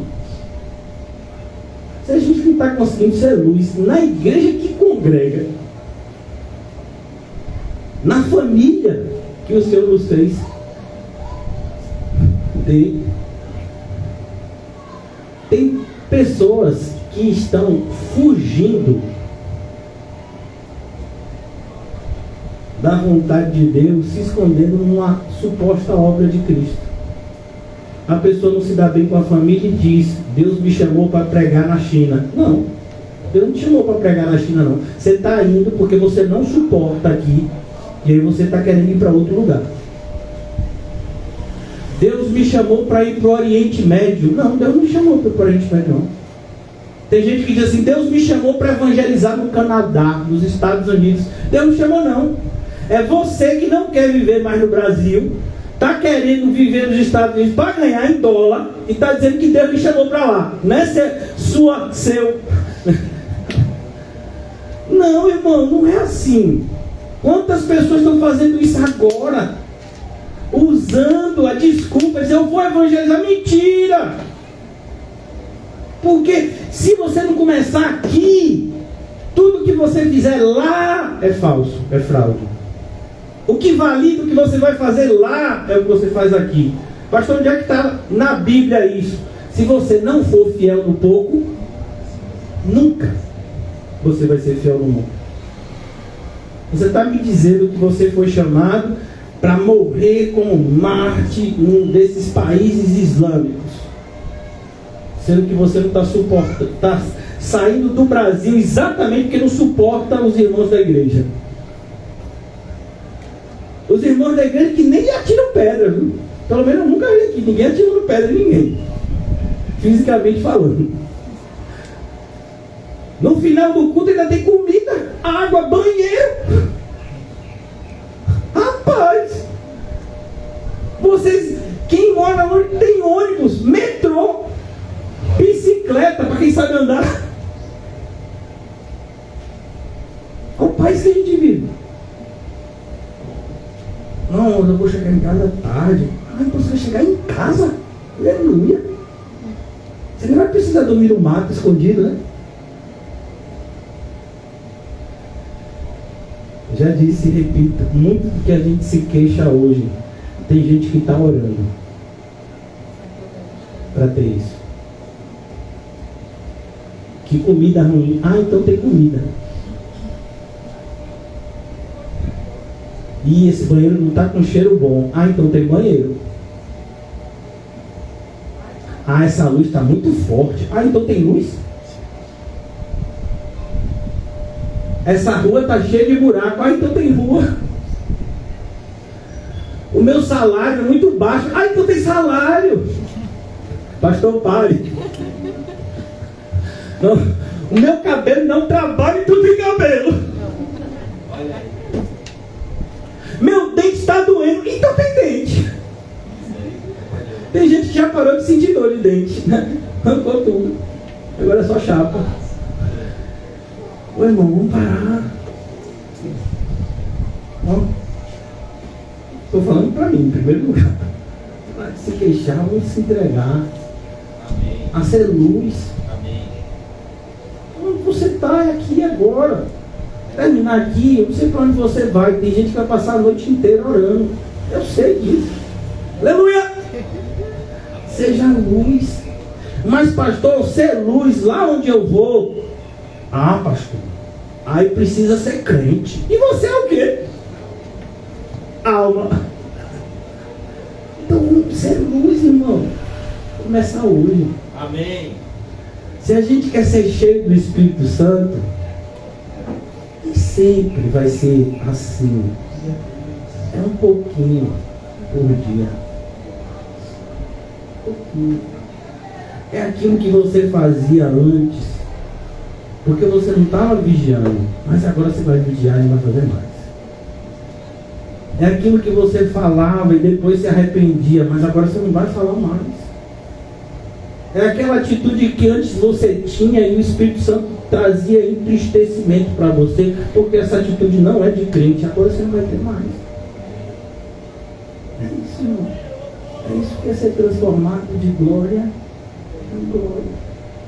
Se a gente não está conseguindo ser luz na igreja que congrega, na família que o Senhor nos fez ter, tem pessoas que estão fugindo da vontade de Deus, se escondendo numa suposta obra de Cristo. A pessoa não se dá bem com a família e diz: Deus me chamou para pregar na China. Não, Deus não te chamou para pregar na China, não. Você está indo porque você não suporta aqui, e aí você está querendo ir para outro lugar. Deus me chamou para ir para o Oriente Médio. Não, Deus não me chamou para ir para o Oriente Médio, não. Tem gente que diz assim: Deus me chamou para evangelizar no Canadá, nos Estados Unidos. Deus não chamou, não. É você que não quer viver mais no Brasil, está querendo viver nos Estados Unidos para ganhar em dólar, e está dizendo que Deus me chamou para lá. Não é seu. Não, irmão, não é assim. Quantas pessoas estão fazendo isso agora? Usando a desculpa de dizer: eu vou evangelizar. Mentira! Porque se você não começar aqui, tudo que você fizer lá é falso, é fraude. O que valida o que você vai fazer lá é o que você faz aqui. Pastor, onde é que está na Bíblia isso? Se você não for fiel no pouco, nunca você vai ser fiel no muito. Você está me dizendo que você foi chamado para morrer como Marte num desses países islâmicos, sendo que você não está suportando, está saindo do Brasil exatamente porque não suporta os irmãos da igreja. Os irmãos da igreja que nem atiram pedra, viu? Pelo menos eu nunca vi aqui ninguém atirando pedra em ninguém, fisicamente falando. No final do culto ainda tem comida, água, banheiro. Rapaz, vocês, quem mora longe, tem ônibus, metrô, bicicleta para quem sabe andar. Qual país que a gente vive? Não, eu vou chegar em casa tarde. Então você vai chegar em casa? Aleluia. Você nem vai precisar dormir no mato escondido, né? Já disse e repito, muito do que a gente se queixa hoje, tem gente que está orando para ter isso. Que comida ruim. Então tem comida. E esse banheiro não está com cheiro bom. Então tem banheiro. Ah, essa luz está muito forte. Ah, então tem luz? Essa rua está cheia de buraco. Ah, então tem rua. O meu salário é muito baixo. Ah, então tem salário. Pastor, pare. Não, o meu cabelo não trabalha, então tem cabelo. Meu dente está doendo, então tem dente. Tem gente que já parou de sentir dor de dente, né? Arrancou tudo. Agora é só chapa. Ô irmão, vamos parar. Estou falando para mim, em primeiro lugar. Para de se queixar, vamos se entregar. Amém. A ser luz. Amém. Onde você está aqui agora? Terminar aqui, eu não sei para onde você vai. Tem gente que vai passar a noite inteira orando. Eu sei disso. Aleluia! Seja luz. Mas pastor, ser luz lá onde eu vou. Ah, pastor, aí precisa ser crente. E você é o quê? Alma. Então vamos ser luz, irmão. Começar hoje. Amém. Se a gente quer ser cheio do Espírito Santo, sempre vai ser assim. É um pouquinho por dia. Um pouquinho. É aquilo que você fazia antes, porque você não estava vigiando, mas agora você vai vigiar e vai fazer mais. É aquilo que você falava e depois se arrependia, mas agora você não vai falar mais. É aquela atitude que antes você tinha e o Espírito Santo trazia entristecimento para você, porque essa atitude não é de crente, agora você não vai ter mais. É isso, irmão. É isso que é ser transformado de glória em glória.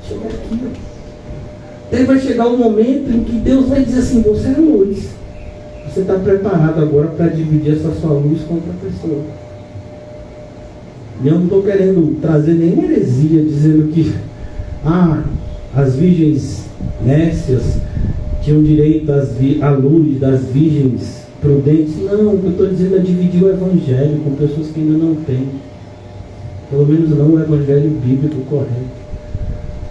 Chega aqui, ó. Daí vai chegar um momento em que Deus vai dizer assim: você é luz. Você está preparado agora para dividir essa sua luz com outra pessoa. E eu não estou querendo trazer nenhuma heresia dizendo que as virgens nécias tinham direito à luz das virgens prudentes. Não, o que eu estou dizendo é dividir o evangelho com pessoas que ainda não têm. Pelo menos não o evangelho bíblico correto.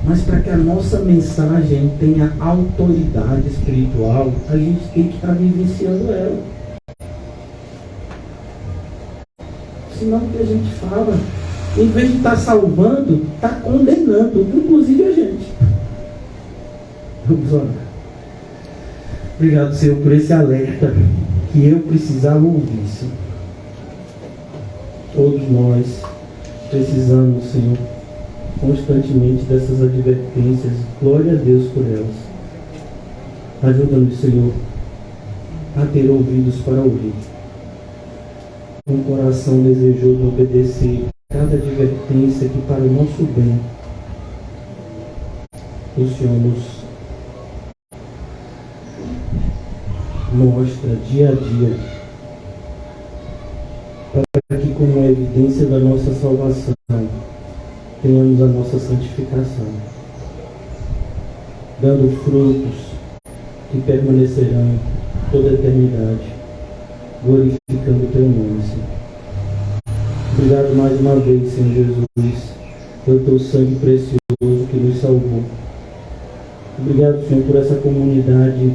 Mas para que a nossa mensagem tenha autoridade espiritual, a gente tem que estar vivenciando ela. Senão o que a gente fala, em vez de estar salvando, está condenando, inclusive a gente. Vamos orar. Obrigado, Senhor, por esse alerta que eu precisava ouvir, Senhor. Todos nós precisamos, Senhor, constantemente dessas advertências. Glória a Deus por elas. Ajuda-nos, Senhor, a ter ouvidos para ouvir, um coração desejoso de obedecer cada advertência que para o nosso bem o Senhor nos mostra dia a dia, para que, como evidência da nossa salvação, tenhamos a nossa santificação, dando frutos que permanecerão toda a eternidade, glorificando o Teu nome, Senhor. Obrigado mais uma vez, Senhor Jesus, pelo Teu sangue precioso que nos salvou. Obrigado, Senhor, por essa comunidade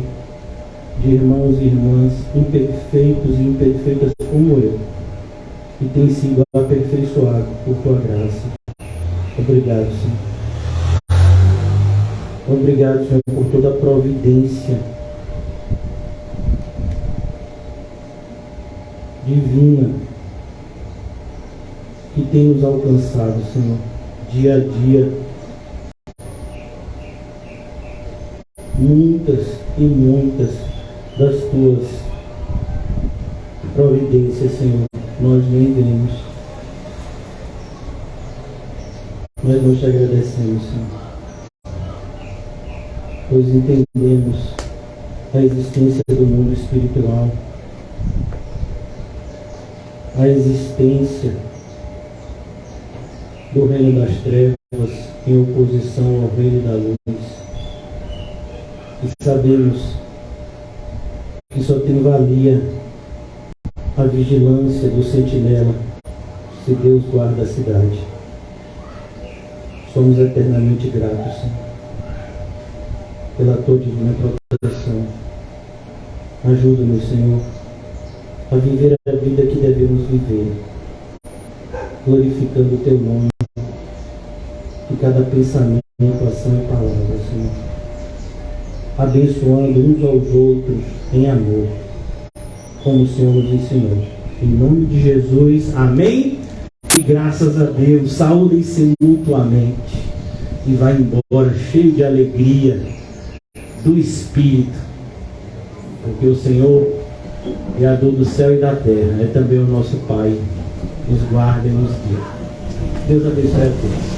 de irmãos e irmãs imperfeitos e imperfeitas como eu, que tem sido aperfeiçoado por Tua graça. Obrigado, Senhor. Obrigado, Senhor, por toda a providência divina que tem nos alcançado, Senhor, dia a dia. Muitas e muitas das Tuas providências, Senhor, nós nem vemos. Nós não te agradecemos, Senhor, pois entendemos a existência do mundo espiritual, a existência do reino das trevas em oposição ao reino da luz. E sabemos que só tem valia a vigilância do sentinela se Deus guarda a cidade. Somos eternamente gratos, Senhor, pela tua divina proteção. Ajuda-nos, Senhor, a viver a vida que devemos viver, glorificando o teu nome em cada pensamento, ação e palavra, Senhor. Abençoando uns aos outros em amor, como o Senhor nos ensinou. Em nome de Jesus, amém? E graças a Deus, saúdem-se mutuamente e vá embora cheio de alegria do Espírito, porque o Senhor é a dor do céu e da terra, é também o nosso Pai, nos guarda e nos guia. Deus abençoe a todos.